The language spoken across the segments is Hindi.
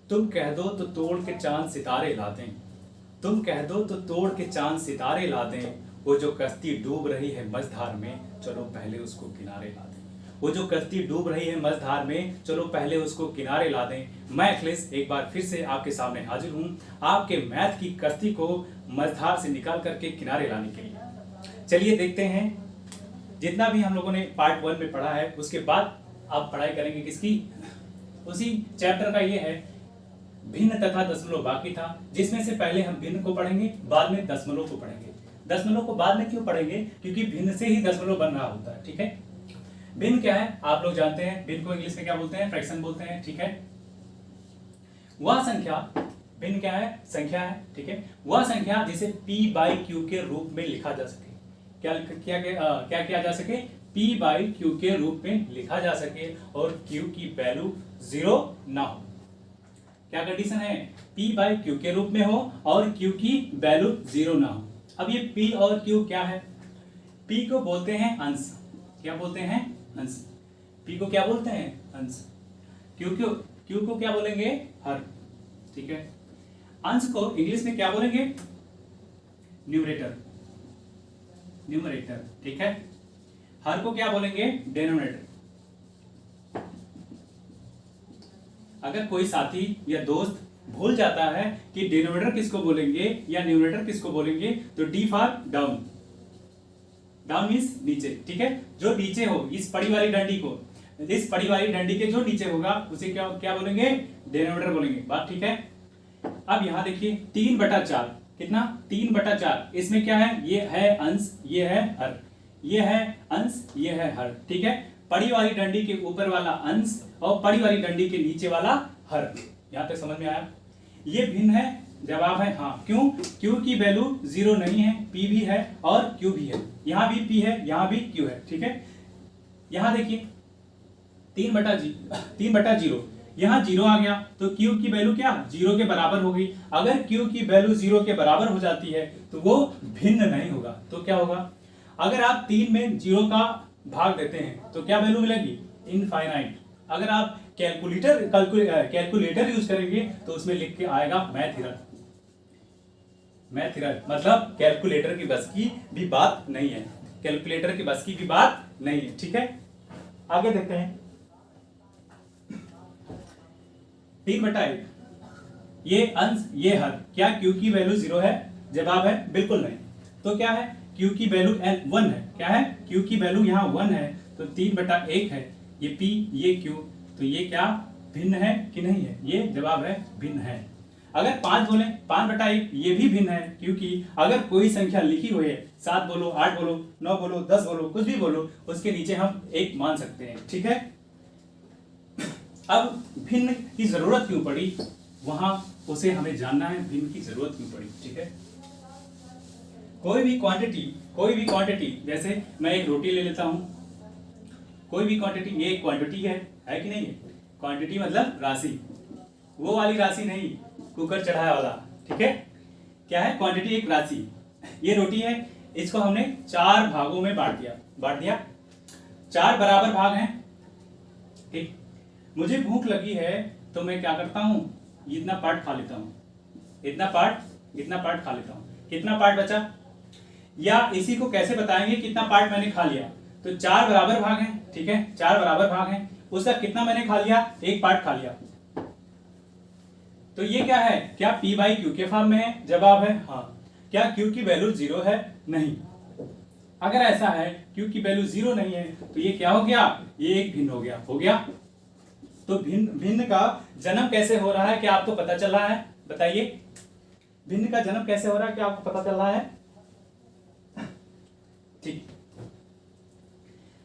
तुम कह दो तो तोड़ के चांद सितारे ला दें, तुम कह दो तो तोड़ के चांद सितारे ला दें, वो जो कश्ती डूब रही है मझधार में, चलो पहले उसको किनारे ला दें। वो जो कश्ती डूब रही है मझधार में, चलो पहले उसको किनारे ला दें। मैं अखिलेश एक बार फिर से आपके सामने हाजिर हूँ, आपके मैथ की कश्ती को मझधार से निकाल करके किनारे लाने के लिए। चलिए देखते हैं, जितना भी हम लोगों ने पार्ट 1 में पढ़ा है उसके बाद आप पढ़ाई करेंगे किसकी, उसी चैप्टर का ये है भिन्न तथा दशमलव बाकी था, जिसमें से पहले हम भिन्न को पढ़ेंगे, बाद में दशमलव को पढ़ेंगे। दशमलव को बाद में क्यों पढ़ेंगे, क्योंकि भिन्न से ही दशमलव बन रहा होता है। ठीक है, भिन्न क्या है आप लोग जानते हैं, भिन्न को इंग्लिश में क्या बोलते हैं, फ्रैक्शन बोलते हैं। ठीक है, वह संख्या, भिन्न क्या है, संख्या है। ठीक है, वह संख्या जिसे p/q के रूप में लिखा जा सके, क्या किया जा सके, p/q के रूप में लिखा जा सके और q की वैल्यू 0 ना हो। क्या कंडीशन है, p/q के रूप में हो और q की वैल्यू 0 ना हो। अब ये p और q क्या है, p को बोलते हैं अंश, क्या बोलते हैं, अंश। p को क्या बोलते हैं, अंश। q को क्या बोलेंगे, हर। ठीक है, अंश को इंग्लिश में क्या बोलेंगे, न्यूमरेटर, न्यूमरेटर। ठीक है, हर को क्या बोलेंगे, डिनोमिनेटर। अगर कोई साथी या दोस्त भूल जाता है कि डिनोमिनेटर किसको बोलेंगे या न्यूमरेटर किसको बोलेंगे, तो D for down, down means नीचे। ठीक है, जो नीचे हो, इस पड़ी वाली डंडी को, इस पड़ी वाली डंडी के जो नीचे होगा उसे क्या बोलेंगे, डिनोमिनेटर बोलेंगे। बात ठीक है। अब यहां देखिए 3/4, कितना, 3/4। इसमें क्या है, ये है अंश, ये है हर, ये है अंश, ये है हर। ठीक है, पड़ी वाली डंडी के ऊपर वाला अंश और पड़ी वाली डंडी के नीचे वाला हर। यहां तक समझ में आया, ये भिन्न है, जवाब है हाँ। क्यों, q की वैल्यू 0 नहीं है, p भी है और q भी है, यहां भी p है, यहां भी q है। ठीक है, यहां देखिए 3/0, यहां 0 आ गया तो q की वैल्यू क्या, 0 के बराबर हो गई। अगर q की वैल्यू 0 के बराबर हो जाती है तो वो भिन्न नहीं होगा। तो क्या होगा, अगर आप 3 में 0 का भाग देते हैं तो क्या वैल्यू मिलेगी, इनफाइनाइट। अगर आप कैलकुलेटर यूज करेंगे तो उसमें लिख के आएगा मैथ एरर, मैथ एरर मतलब कैलकुलेटर की बस की भी बात नहीं है, कैलकुलेटर की बस की भी बात नहीं है। ठीक है, आगे देखते हैं 3/1, ये अंश, ये हर, क्या q की वैल्यू 0 है, जवाब है बिल्कुल नहीं। तो क्या है, q की वैल्यू 1 है, क्या है, q की वैल्यू यहाँ 1 है, तो 3/1 है, ये p ये q, तो ये क्या भिन्न है कि नहीं है, ये जवाब है भिन्न है। अगर 5 बोले, 5/1 ये भी भिन्न है, क्योंकि अगर कोई संख्या लिखी हुई है, 7 बोलो, 8 बोलो, 9 बोलो, 10 बोलो, कुछ भी बोलो, उसके नीचे हम 1 मान सकते हैं। ठीक है, अब भिन्न की जरूरत क्यों पड़ी, वहां उसे हमें जानना है, भिन्न की जरूरत क्यों पड़ी। ठीक है, कोई भी क्वांटिटी, जैसे मैं एक रोटी ले लेता हूं, कोई भी क्वांटिटी, ये एक क्वांटिटी है कि नहीं है, क्वांटिटी मतलब राशि, वो वाली राशि नहीं, कुकर चढ़ाया वाला। ठीक है, क्या है, क्वांटिटी एक राशि। ये रोटी है, इसको हमने 4 भागों में बांट दिया, 4 बराबर भाग हैं। ठीक, मुझे भूख लगी है तो मैं क्या करता हूं, इतना पार्ट खा लेता हूं, इतना पार्ट खा लेता हूं, कितना पार्ट बचा, या इसी को कैसे बताएंगे कितना पार्ट मैंने खा लिया, तो 4 बराबर भाग हैं। ठीक है, 4 बराबर भाग हैं, उसका कितना मैंने खा लिया, 1 पार्ट खा लिया। तो ये क्या है, क्या p/q के फॉर्म में है, जवाब है हाँ। क्या q की वैल्यू 0 है, नहीं। अगर ऐसा है q की वैल्यू 0 नहीं है तो ये क्या हो गया, ये एक भिन्न हो गया। तो भिन्न का जन्म कैसे हो रहा है, क्या आपको पता चल रहा है, बताइए, भिन्न का जन्म कैसे हो रहा है, क्या आपको पता चल रहा है। ठीक,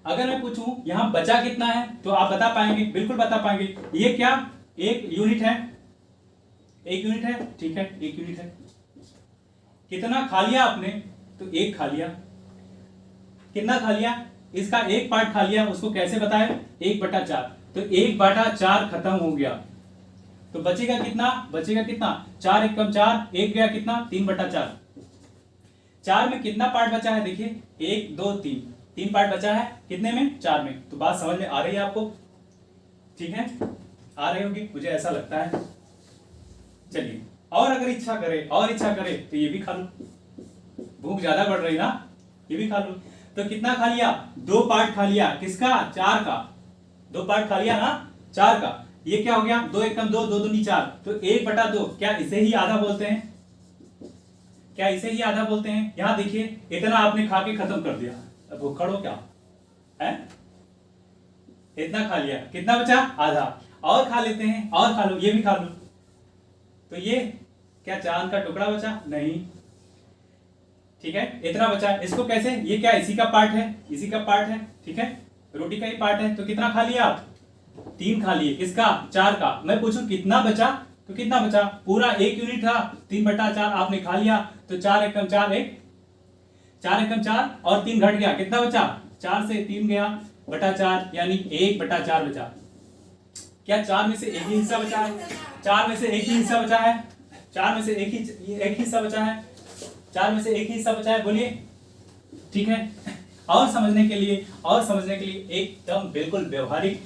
अगर मैं पूछूं यहां बचा कितना है तो आप बता पाएंगे, बिल्कुल बता पाएंगे। ये क्या, 1 यूनिट है, 1 यूनिट है। ठीक है, 1 यूनिट है। कितना खा लिया आपने, तो 1 खा लिया। कितना खा लिया, इसका 1 पार्ट खा लिया, उसको कैसे बताएं, 1/4, तो 1/4 खत्म हो गया, तो बचेगा कितना, 4 × 4, 1 गया कितना, 3/4। 4 में कितना पार्ट बचा है, देखिए 1 2 3 पार्ट बचा है, कितने में, 4 में। तो बात समझ में आ रही है आपको, ठीक है, आ रही होगी, मुझे ऐसा लगता है। चलिए, और अगर इच्छा करे तो ये भी खा लो, भूख ज्यादा बढ़ रही ना, ये भी खा लो। तो कितना खा लिया? 2 पार्ट खा लिया, किसका? 4 का। 2 पार्ट खा लिया ना 4 का। ये क्या हो गया? 2 एकम 2, 2 दूनी 4, तो 1/2। क्या इसे ही आधा बोलते हैं? क्या इसे ही आधा बोलते हैं? यहां देखिए, इतना आपने खा के खत्म कर दिया, अब भूखड़ हो क्या है? इतना खा लिया, कितना बचा? आधा। और खा लेते हैं, और खा लो, ये भी खा लो। तो ये क्या चांद का टुकड़ा बचा? नहीं, ठीक है, इतना बचा। इसको कैसे? ये क्या इसी का पार्ट है? इसी का पार्ट है, ठीक है, रोटी का ही पार्ट है। तो कितना खा लिया आप? 3 खा लिए, किसका? 4 का। मैं पूछूं कितना बचा, तो कितना बचा? पूरा 1 यूनिट था, 3/4 आपने खा लिया, तो 4 एकम 4 1, 4 एकम 4 और 3 घट गया, कितना बचा? 4 से 3 गया बटा 4, यानी 1/4 बचा। क्या 4 में से एक ही हिस्सा बचा है? 4 में से एक ही हिस्सा बचा है? 4 में से एक ही हिस्सा बचा है? 4 में से एक ही हिस्सा बचा है, बोलिए, ठीक है। और समझने के लिए एकदम बिल्कुल व्यवहारिक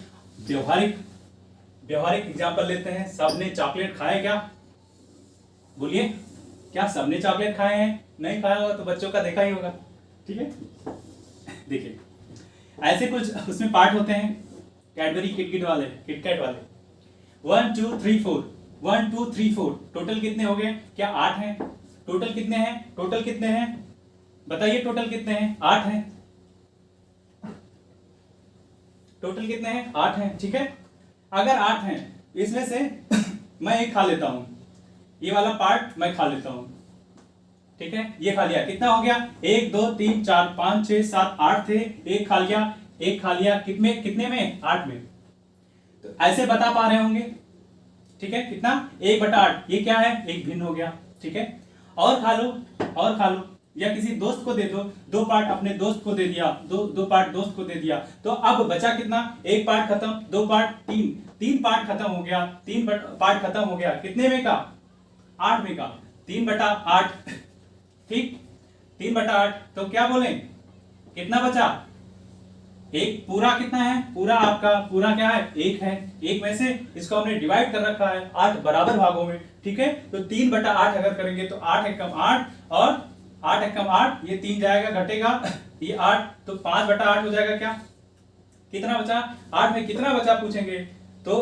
एग्जांपल लेते हैं। सबने चॉकलेट खाए क्या? बोलिए, क्या सबने चॉकलेट खाए हैं? नहीं खाया होगा तो बच्चों का देखा ही होगा, ठीक है। देखिए, ऐसे कुछ उसमें पार्ट होते हैं, कैडबरी किटकैट वाले 1 2 3 4, 1 2 3 4, टोटल कितने हो गए? क्या 8 हैं? टोटल कितने हैं? बताइए, टोटल कितने हैं? 8 हैं। टोटल कितने हैं? 8 हैं, ठीक है। अगर 8 हैं, इसमें से मैं एक खा लेता हूं, ये वाला पार्ट मैं खा लेता हूं, ठीक है, ये खा लिया, कितना हो गया? 1 2 3 4 5 6 7 8 थे, एक खा लिया, कितने में? 8 में। तो ऐसे बता पा रहे होंगे, ठीक है, कितना? 1/8। ये क्या है? एक भिन्न हो गया, ठीक है। और खा लो, या किसी दोस्त को दे दो, 2 पार्ट अपने दोस्त को दे दिया, दो पार्ट दोस्त को दे दिया, तो अब बचा कितना? 1 पार्ट खत्म, 2 पार्ट, 3 पार्ट खत्म हो गया, 3 पार्ट खत्म हो गया, कितने में का? 8 में का, 3/8, ठीक, 3/8। तो क्या बोले, कितना बचा? एक पूरा कितना है? पूरा आपका पूरा क्या है? 1 है। 1 में से इसको हमने डिवाइड कर रखा है 8 बराबर भागों में, ठीक है। तो 3/8 अगर करेंगे तो 8 एकम 8 और 8 एकम 8, ये 3 जाएगा, घटेगा, ये 8, तो 5/8 हो जाएगा। क्या कितना बचा? 8 में कितना बचा पूछेंगे तो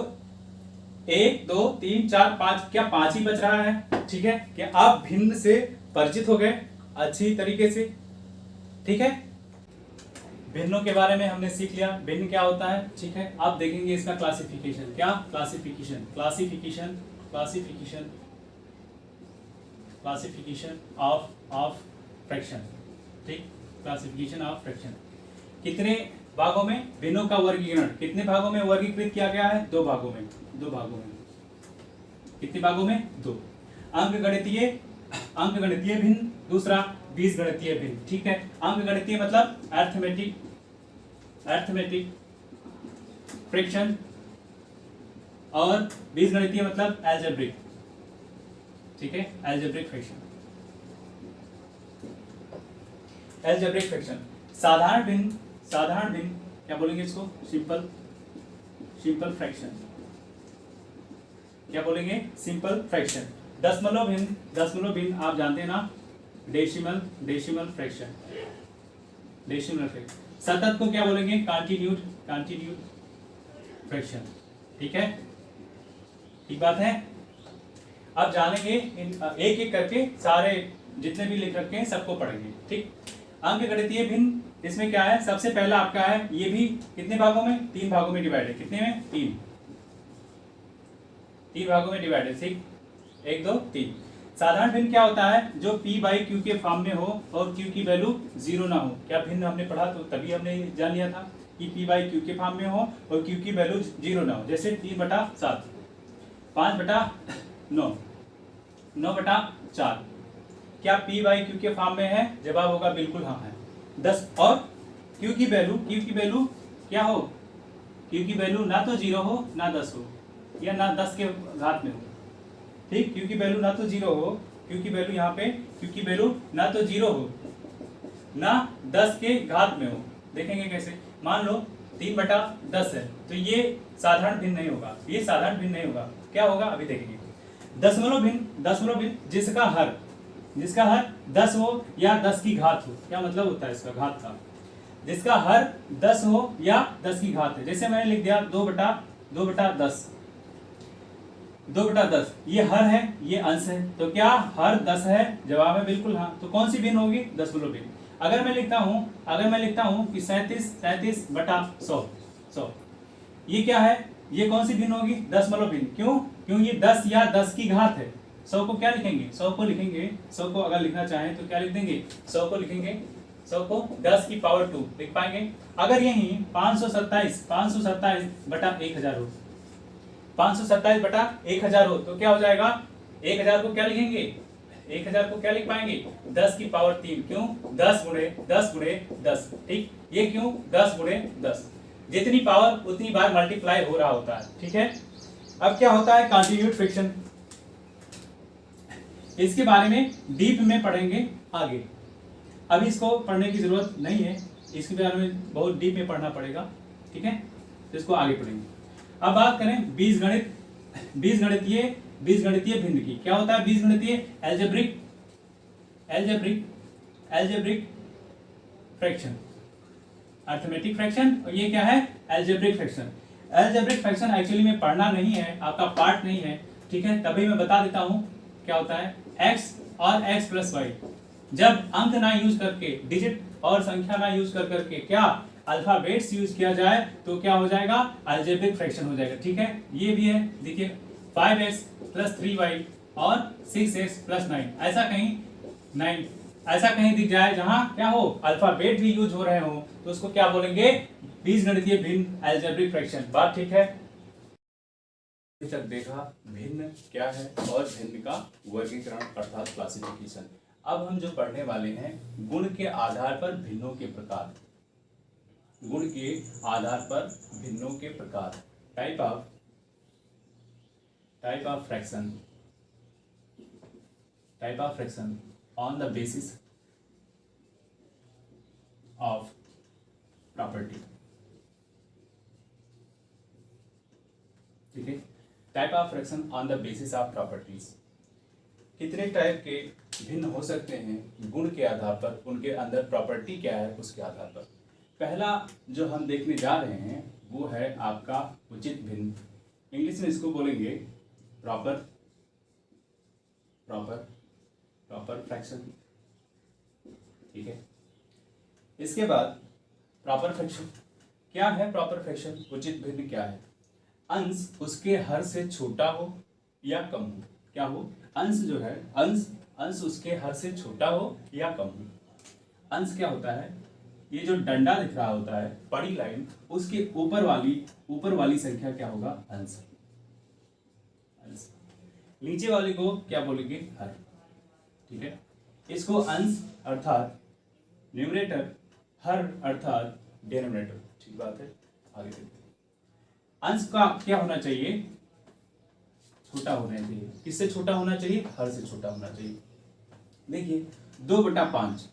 1 2 3 4 5, क्या 5 ही बच रहा है, ठीक है। क्या आप भिन्न से परिचित हो गए अच्छी तरीके से, ठीक है। भिन्नों के बारे में हमने सीख लिया, भिन्न क्या होता है, ठीक है। अब देखेंगे इसका क्लासिफिकेशन। क्या क्लासिफिकेशन ऑफ फ्रैक्शन, ठीक, क्लासिफिकेशन ऑफ फ्रैक्शन। कितने भागों में भिन्नों का वर्गीकरण, कितने भागों में वर्गीकृत किया गया है? 2 भागों में। कितने भागों में? 2। अंकगणितीय भिन्न, दूसरा बीजगणितीय भिन्न, ठीक है। अंकगणितीय मतलब अर्थमेटिक फ्रैक्शन, और बीजगणितीय मतलब अलजेब्रिक, ठीक है, अलजेब्रिक फ्रैक्शन। साधारण भिन्न क्या बोलेंगे इसको? Simple fraction. क्या बोलेंगे? Simple fraction. दशमलव भिन्न आप जानते हैं ना, डेसिमल फ्रैक्शन। सतत को क्या बोलेंगे? कंटिन्यूड फ्रैक्शन, ठीक है, ठीक बात है। अब जानेंगे एक एक करके, सारे जितने भी लिख रखे हैं सबको पढ़ेंगे, ठीक। अंकगणितीय भिन्न, इसमें क्या है? सबसे पहला आपका है, ये भी कितने भागों में? 3 भागों में डिवाइड है। कितने में? 3 भागों में डिवाइड है, ठीक, 1 2 3। साधारण भिन्न क्या होता है? जो p/q के फॉर्म में हो और q की वैल्यू 0 ना हो। क्या भिन्न हमने पढ़ा, तो तभी हमने जान लिया था कि p/q के फॉर्म में हो और q की वैल्यू 0 ना हो। जैसे 3/7, 5/9, 9/4, क्या p/q के फॉर्म में है? जवाब होगा बिल्कुल हाँ है। 10 और q की वैल्यू क्या हो? q की वैल्यू ना तो 0 हो ना 10 हो, या ना 10 के घात में हो, ठीक। q की वैल्यू ना तो 0 हो, q की वैल्यू यहाँ पे q की वैल्यू ना तो 0 हो ना 10 के घात में हो। देखेंगे कैसे? मान लो 3/10 है, तो ये साधारण भिन्न नहीं होगा, क्या होगा अभी देखेंगे। दशमलव भिन्न जिसका हर 10 हो या 10 की घात हो। क्या मतलब होता है इसका, घात का, जिसका हर 10 हो या 10 की घात है। जैसे मैंने लिख दिया 2/10, ये हर है, ये अंश है, तो क्या हर 10 है? जवाब है बिल्कुल हाँ। तो कौन सी भिन्न होगी? दशमलव भिन्न। अगर मैं लिखता हूं कि 37/100, ये क्या है? ये कौन सी भिन्न होगी? दशमलव भिन्न। क्यों ये 10 या 10 की घात है। 100 को क्या लिखेंगे? 100 को अगर लिखना चाहें तो क्या लिख देंगे? 100 को लिखेंगे, 100 को 10 की पावर 2 लिख पाएंगे। अगर यही 527/1000 हो, 527/1000 हो तो क्या हो जाएगा? 1000 को क्या लिखेंगे? 1000 को क्या लिख पाएंगे? 10 की पावर 3। क्यों? 10 गुणे 10। ठीक, ये क्यों? 10 गुणे 10, जितनी पावर उतनी बार मल्टीप्लाई हो रहा होता है। ठीक है, अब क्या होता है? कॉन्टिन्यूड फ्रैक्शन, इसके बारे में डीप में पढ़ेंगे आगे। अभी इसको पढ़ने की जरूरत नहीं है, इसके बारे में बहुत डीप में पढ़ना पड़ेगा। ठीक है, तो इसको आगे पढ़ेंगे। अब बात करें बीजगणितीय भिन्न की। क्या होता है बीजगणितीय? एल्जेब्रिक फ्रैक्शन, अरिथमेटिक फ्रैक्शन, और ये क्या है? Algebraic fraction. Algebraic fraction actually में पढ़ना नहीं है, आपका पार्ट नहीं है। ठीक है, तभी मैं बता देता हूं क्या होता है। x और x प्लस वाई, जब अंक ना यूज करके, डिजिट और संख्या ना यूज करके क्या अल्फाबेट्स यूज किया जाए तो क्या हो जाएगा? अलजेब्रिक फ्रैक्शन हो जाएगा। ठीक है, ये भी है, देखिए 5x प्लस 3y और 6x प्लस 9, ऐसा कहीं दिख जाए जहां क्या हो, अल्फाबेट भी यूज हो रहे हो, तो उसको क्या बोलेंगे? बीजगणितीय भिन्न, अलजेब्रिक फ्रैक्शन। बात ठीक है? अभी तक देखा भिन्न क्या है और भिन्न का वर्गीकरण अर्थात क्लासिफिकेशन। अब हम जो पढ़ने वाले हैं गुण के आधार पर भिन्नों के प्रकार, गुण के आधार पर भिन्नों के प्रकार, type of fraction on the basis of property. ठीक है, type of fraction on the basis of properties. कितने टाइप के भिन्न हो सकते हैं गुण के आधार पर, उनके अंदर प्रॉपर्टी क्या है उसके आधार पर। पहला जो हम देखने जा रहे हैं वो है आपका उचित भिन्न, इंग्लिश में इसको बोलेंगे प्रॉपर फ्रैक्शन। ठीक है, इसके बाद प्रॉपर फ्रैक्शन क्या है? प्रॉपर फ्रैक्शन उचित भिन्न क्या है? अंश उसके हर से छोटा हो या कम हो। क्या हो? अंश जो है, अंश उसके हर से छोटा हो या कम हो। अंश क्या होता है? ये जो डंडा दिख रहा होता है, बड़ी लाइन, उसके ऊपर वाली संख्या क्या होगा? अंश। नीचे वाली को क्या बोलेंगे? हर। ठीक है, इसको अंश अर्थात न्यूमरेटर, हर अर्थात डिनोमिनेटर। ठीक बात है, आगे देखते हैं। अंश का क्या होना चाहिए? छोटा होना चाहिए। किससे छोटा होना चाहिए? हर से छोटा होना चाहिए। देखिए 2/5,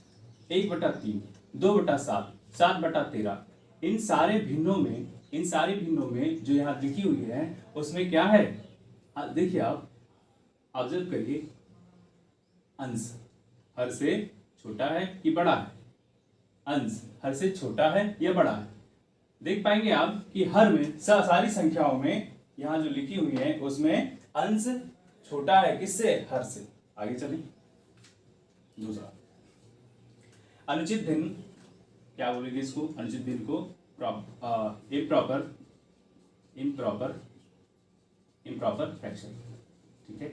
1/3, 2/7, 7/13, इन सारे भिन्नों में जो यहाँ लिखी हुई है उसमें क्या है? देखिए आप ऑब्जर्व करिए, अंश हर से छोटा है कि बड़ा है? अंश हर से छोटा है या बड़ा है? देख पाएंगे आप कि हर में सारी संख्याओं में यहाँ जो लिखी हुई है उसमें अंश छोटा है किससे? हर से। आगे चलिए, दूसरा अनुचित भिन्न, क्या बोलेंगे इसको? अनुचित भिन्न को इम्प्रॉपर फ्रैक्शन। ठीक है,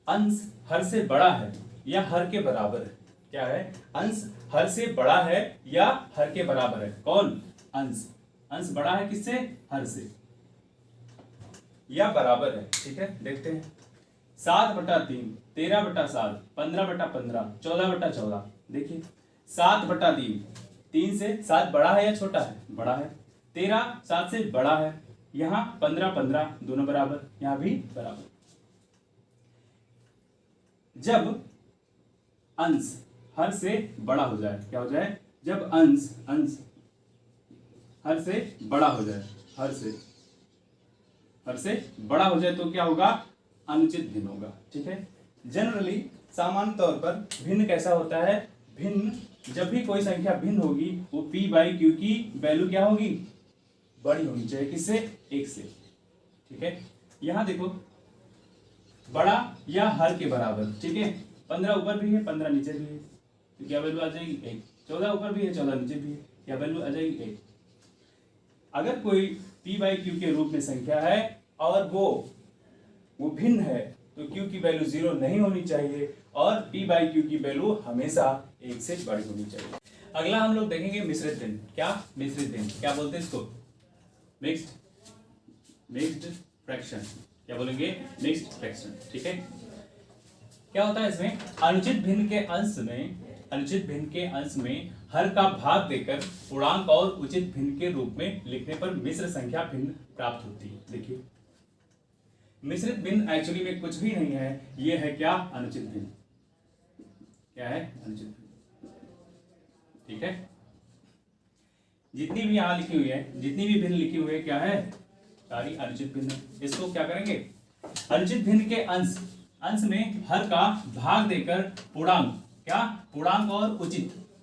अंश हर से बड़ा है या हर के बराबर है। क्या है? अंश हर से बड़ा है या हर के बराबर है। कौन? अंश बड़ा है किससे? हर से, या बराबर है। ठीक है, देखते हैं 7/3, 13/7, 15/15, 14/14। देखिए 7/3, 3 से 7 बड़ा है या छोटा है? बड़ा है। 13 7 से बड़ा है। यहाँ 15/15 दोनों बराबर, यहाँ भी बराबर। जब अंश हर से बड़ा हो जाए, क्या हो जाए? जब अंश हर से बड़ा हो जाए, हर से बड़ा हो जाए तो क्या होगा? अनुचित भिन्न होगा। ठीक है, जनरली सामान्य तौर पर भिन्न कैसा होता है, भिन्न जब भी कोई संख्या भिन्न होगी वो p बाई क्यू की वैल्यू क्या होगी, बड़ी होनी चाहिए, किससे, 1 से। ठीक है, यहां देखो बड़ा या हर के बराबर। ठीक है, 15 ऊपर भी है 15 नीचे भी है, तो क्या वैल्यू आ जाएगी 1। 14 ऊपर भी है 14 नीचे भी है, क्या वैल्यू आ जाएगी 1। अगर कोई p बाई क्यू के रूप में संख्या है और वो भिन्न है तो q की वैल्यू 0 नहीं होनी चाहिए और p बाई क्यू की वैल्यू हमेशा 1 से बड़ी होनी चाहिए। अगला हम लोग देखेंगे मिश्रित भिन्न। क्या मिश्रित भिन्न, क्या बोलते हैं इसको, मिक्स्ड फ्रैक्शन। क्या बोलेंगे, मिक्स्ड फ्रैक्शन। ठीक है, क्या होता है इसमें, अनुचित भिन्न के अंश में हर का भाग देकर पूर्णांक और उचित भिन्न के रूप में लिखने पर मिश्र संख्या भिन्न प्राप्त होती है। देखिए मिश्रित भिन्न एक्चुअली में कुछ भी नहीं है, ये है क्या, अनुचित भिन्न। क्या है, अनुचित भिन्न। ठीक है, जितनी भी यहां लिखी हुई है, जितनी भी भिन्न लिखी हुई है क्या है, सारी अनुचित भिन्न। इसको क्या करेंगे, अनुचित भिन्न के अंश में हर का भाग देकर पूर्णांक, क्या, पूर्णांक और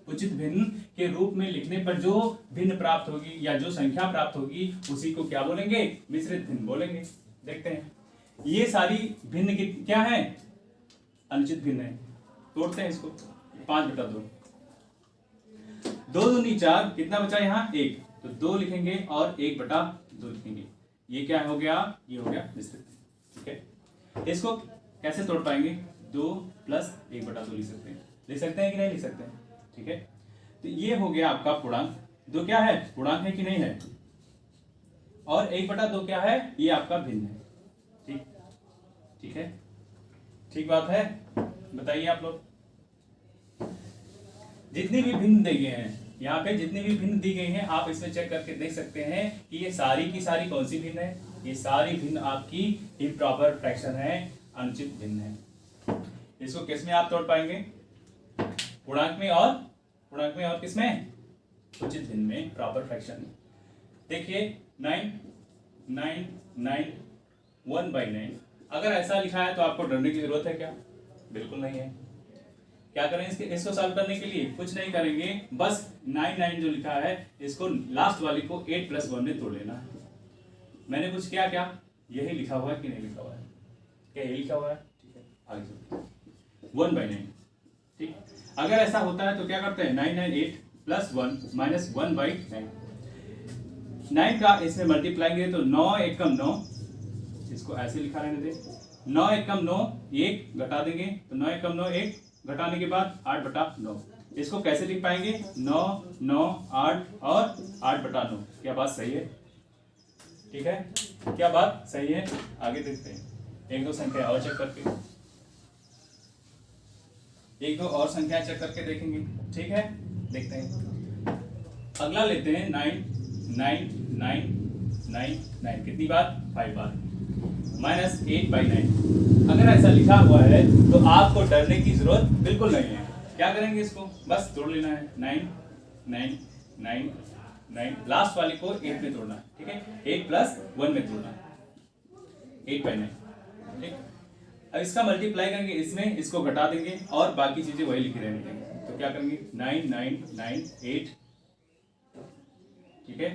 उचित भिन्न के रूप में लिखने पर जो भिन्न प्राप्त होगी या जो संख्या प्राप्त होगी उसी को क्या बोलेंगे, मिश्रित भिन्न बोलेंगे। देखते हैं ये सारी भिन्न की क्या है, अनुचित भिन्न है। तोड़ते हैं इसको, 5/2, 2 दूनी 4, कितना बचा यहाँ 1, तो 2 लिखेंगे और 1/2 लिखेंगे। ये क्या हो गया, ये हो गया मिश्रित। ठीक है, इसको कैसे तोड़ पाएंगे, 2 + 1/2 लिख सकते हैं कि नहीं लिख सकते हैं। ठीक है, तो ये हो गया आपका पूर्णांक। 2 क्या है, पूर्णांक है कि नहीं है, और 1/2 क्या है, ये आपका भिन्न है। ठीक है, ठीक बात है, बताइए आप लोग। जितनी भी भिन्न दी गए हैं यहाँ पे, जितनी भी भिन्न दी गई हैं आप इसमें चेक करके देख सकते हैं कि ये सारी की सारी कौन सी भिन्न है, ये सारी भिन्न आपकी इम्प्रॉपर फ्रैक्शन है, अनुचित भिन्न है। इसको किस में आप तोड़ पाएंगे, पूर्णांक में और किसमें, उचित भिन्न में, प्रॉपर फ्रैक्शन में। देखिए 9 9 9 1/9, अगर ऐसा लिखा है तो आपको डरने की जरूरत है क्या, बिल्कुल नहीं है। क्या करें इसको सॉल्व करने के लिए, कुछ नहीं करेंगे, बस 9 9 जो लिखा है इसको लास्ट वाली को 8 + 1 में तोड़ लेना है। मैंने कुछ किया क्या, यही लिखा हुआ है कि नहीं लिखा हुआ है, क्या यही लिखा हुआ है। ठीक है, आगे चलते 1/9। ठीक, अगर ऐसा होता है तो क्या करते हैं, 9 9 8 + 1 - 1/9, 9 का इसमें मल्टीप्लाई तो 9 एकम 9, इसको ऐसे लिखा रहने दे, 9 एकम 9, 1 घटा देंगे तो 9 एकम 9 1, घटाने के बाद 8/9। इसको कैसे लिख पाएंगे, 9 9 8 और 8/9। क्या बात सही है, ठीक है, क्या बात सही है। आगे देखते हैं, एक दो संख्या और चेक करके, एक दो और संख्या चेक करके देखेंगे। ठीक है, देखते हैं, अगला लेते हैं 9 9 9 9 9, कितनी बार, 5 बार, -8/9। अगर ऐसा लिखा हुआ है तो आपको डरने की जरूरत बिल्कुल नहीं है। क्या करेंगे, इसको बस तोड़ लेना है, 9 9 9 9, लास्ट वाली को 8 में तोड़ना है। ठीक है, 8 + 1 में तोड़ना है, 8/9। ठीक, अब इसका मल्टीप्लाई करेंगे इसमें, इसको घटा देंगे और बाकी चीजें वही लिखी रहने देंगे। तो क्या करेंगे, 9 9 9 8, ठीक है,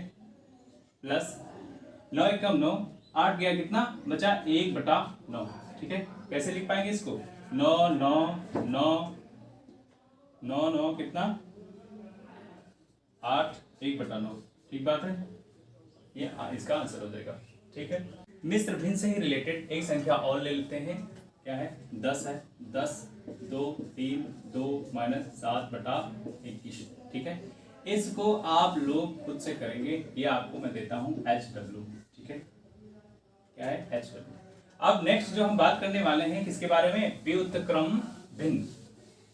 प्लस 9 एकम 9, 8 गया, कितना बचा, 1/9। ठीक है, कैसे लिख पाएंगे इसको, 9 9 9 9 9, कितना 8, 1/9। ठीक बात है, ये इसका आंसर हो जाएगा। ठीक है, मिश्र भिन्न से ही रिलेटेड एक संख्या और ले लेते हैं, क्या है, 10 है, 10 2 3 2 - 7/21। ठीक है, इसको आप लोग खुद से करेंगे, ये आपको मैं देता हूं HW। ठीक है, क्या है, HW। अब नेक्स्ट जो हम बात करने वाले हैं किसके बारे में, व्युत्क्रम भिन्न।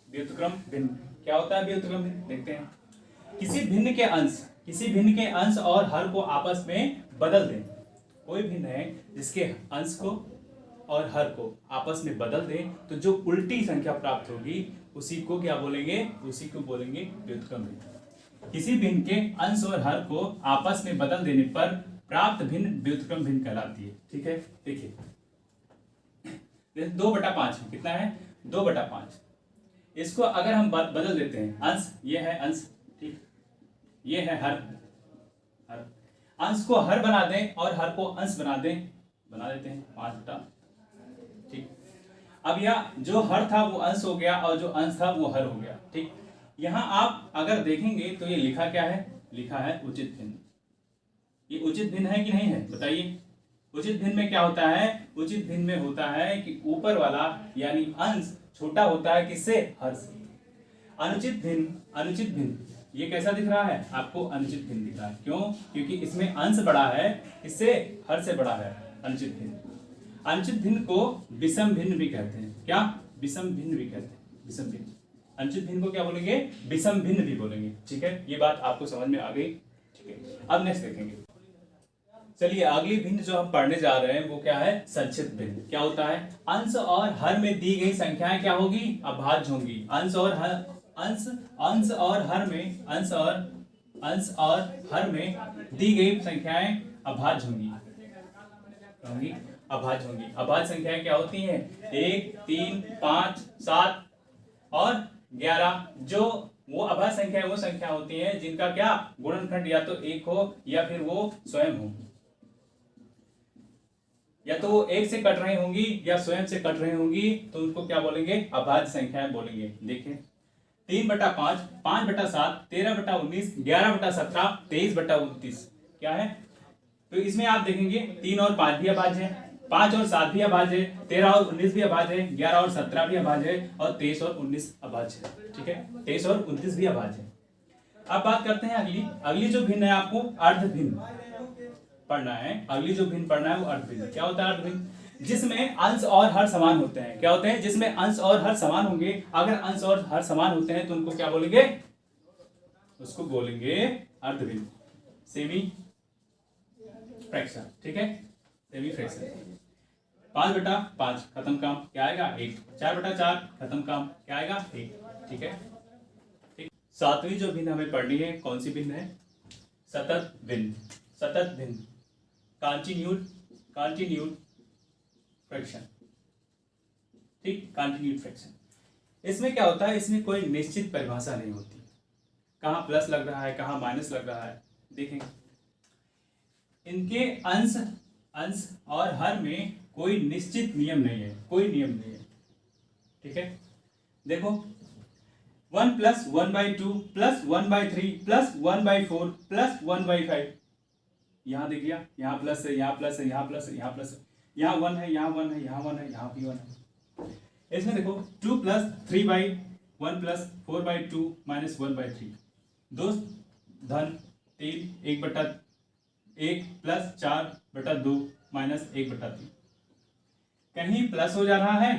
व्युत्क्रम भिन्न क्या होता है, व्युत्क्रम भिन्न देखते हैं। किसी भिन्न के अंश और हर को आपस में बदल दें। कोई भिन्न है जिसके अंश को और हर को आपस में बदल दें तो जो उल्टी संख्या प्राप्त होगी उसी को क्या बोलेंगे, उसी को बोलेंगे व्युत्क्रम भिन्न। किसी भिन्न के अंश और हर को आपस में बदल देने पर प्राप्त भिन्न व्युत्क्रम भिन्न कहलाती है। ठीक है, देखिए 2/5 है, कितना है 2/5। इसको अगर हम बदल देते हैं, अंश ये है अंश, ठीक, ये है हर, हर अंश को हर बना दें और हर को अंश बना देते हैं 5/, ठीक। अब यह जो हर था वो अंश हो गया और जो अंश था वो हर हो गया, ठीक। यहाँ आप अगर देखेंगे तो ये लिखा क्या है, लिखा है उचित भिन्न। ये उचित भिन्न है कि नहीं है बताइए। उचित भिन्न में क्या होता है, उचित भिन्न में होता है कि ऊपर वाला यानी अंश छोटा होता है किससे, हर से। अनुचित भिन्न ये कैसा दिख रहा है आपको, अनुचित भिन्न दिख रहा है। क्यों, क्योंकि इसमें अंश बड़ा है, इससे हर से बड़ा है, अनुचित भिन्न। अनुचित भिन्न को विषम भिन्न भी कहते हैं, क्या, विषम भिन्न भी कहते हैं, विषम भिन्न। अनुचित भिन्न को क्या बोलेंगे, विषम भिन्न भी बोलेंगे, ठीक है। ये बात आपको समझ में आ गई, ठीक है। अब नेक्स्ट देखेंगे, चलिए अगली भिन्न जो हम पढ़ने जा रहे हैं वो क्या है, संक्षिप्त भिन्न। क्या होता है, अंश और हर में दी गई संख्याएं क्या होगी, अभाज्य होंगी। अंश और हर में दी गई संख्याएं अभाज्य होंगी, अभाज्य होंगी। अभाज्य संख्याएं क्या होती हैं, 1, 3, 5, 7 और 11। जो वो अभाज्य संख्या है वो संख्या होती है जिनका क्या गुणनखंड या तो 1 हो या फिर वो स्वयं हो, या तो वो 1 से कट रही होंगी या स्वयं से कट रही होंगी, तो उनको क्या बोलेंगे, अभाज्य संख्याएं बोलेंगे। देखिए 3/5, 5/7, 13/19, 11/17, 23/29 क्या है। तो इसमें आप देखेंगे 3 और 5 भी अभाज्य है, 5 और 7 भी अभाज्य है, 13 और 19 भी अभाज्य है, 11 और 17 भी अभाज्य है और 23 और 19 अभाज्य है, ठीक है। 23 और 29 भी अभाज्य है। अब बात करते हैं अगली जो भिन्न है आपको अर्ध भिन्न पढ़ना है। अगली जो भिन्न पढ़ना है वो अर्ध भिन्न। क्या होता है अर्ध भिन्न, जिसमें अंश और हर समान होते हैं। क्या होते हैं, जिसमें अंश और हर समान होंगे। अगर अंश और हर समान होते हैं तो उनको क्या बोलेंगे, उसको बोलेंगे अर्ध भिन्न, सेमी फ्रैक्शन, ठीक है, सेमी फ्रैक्शन। 5/5 खत्म काम, क्या आएगा 1। 4/4 खत्म काम, क्या आएगा 1, ठीक है, ठीक। सातवीं जो भिन्न हमें पढ़नी है कौन सी भिन्न है, सतत भिन्न, सतत भिन्न, कंटिन्यूड फ्रैक्शन, ठीक, कंटिन्यूड फ्रैक्शन। इसमें क्या होता है, इसमें कोई निश्चित परिभाषा नहीं होती, कहाँ प्लस लग रहा है कहाँ माइनस लग रहा है। देखेंगे इनके अंश और हर में कोई निश्चित नियम नहीं है, कोई नियम नहीं है, ठीक है। देखो 1 + 1/2 + 1/3 + 1/4 + 1/5, यहाँ देख लिया, यहाँ प्लस है, यहाँ प्लस है, यहाँ प्लस है, यहाँ प्लस है, यहाँ 1 है, यहाँ 1 है, यहाँ 1 है, यहाँ भी 1 है। इसमें देखो 2 + 3/1 + 4/2 - 1/3, 2 धन 3 1/1 + 4/2 - 1/3। कहीं प्लस हो जा रहा है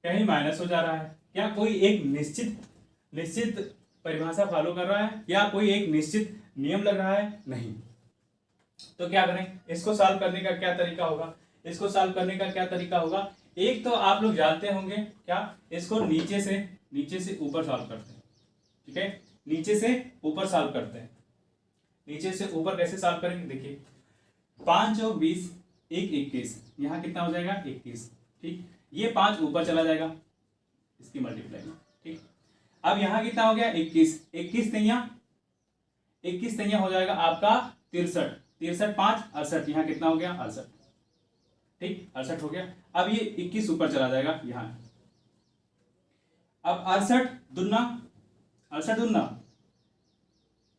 कहीं माइनस हो जा रहा है। क्या कोई एक निश्चित परिभाषा फॉलो कर रहा है या कोई एक निश्चित नियम लग रहा है, नहीं। तो क्या करें, इसको सॉल्व करने का क्या तरीका होगा, इसको सॉल्व करने का क्या तरीका होगा। एक तो आप लोग जानते होंगे क्या, इसको नीचे से ऊपर सॉल्व करते हैं, ठीक है, नीचे से ऊपर सॉल्व करते हैं। नीचे से ऊपर कैसे सॉल्व करेंगे, देखिए 5 और 20 1 21, यहाँ कितना हो जाएगा 21, ठीक। ये 5 ऊपर चला जाएगा, इसकी मल्टीप्लाई, ठीक। अब यहाँ कितना हो गया 21, 21 तैयार हो जाएगा आपका 63, 63 5 68, यहाँ कितना हो गया 68, ठीक, 68 हो गया। अब ये 21 ऊपर चला जाएगा यहाँ। अब 68 दूना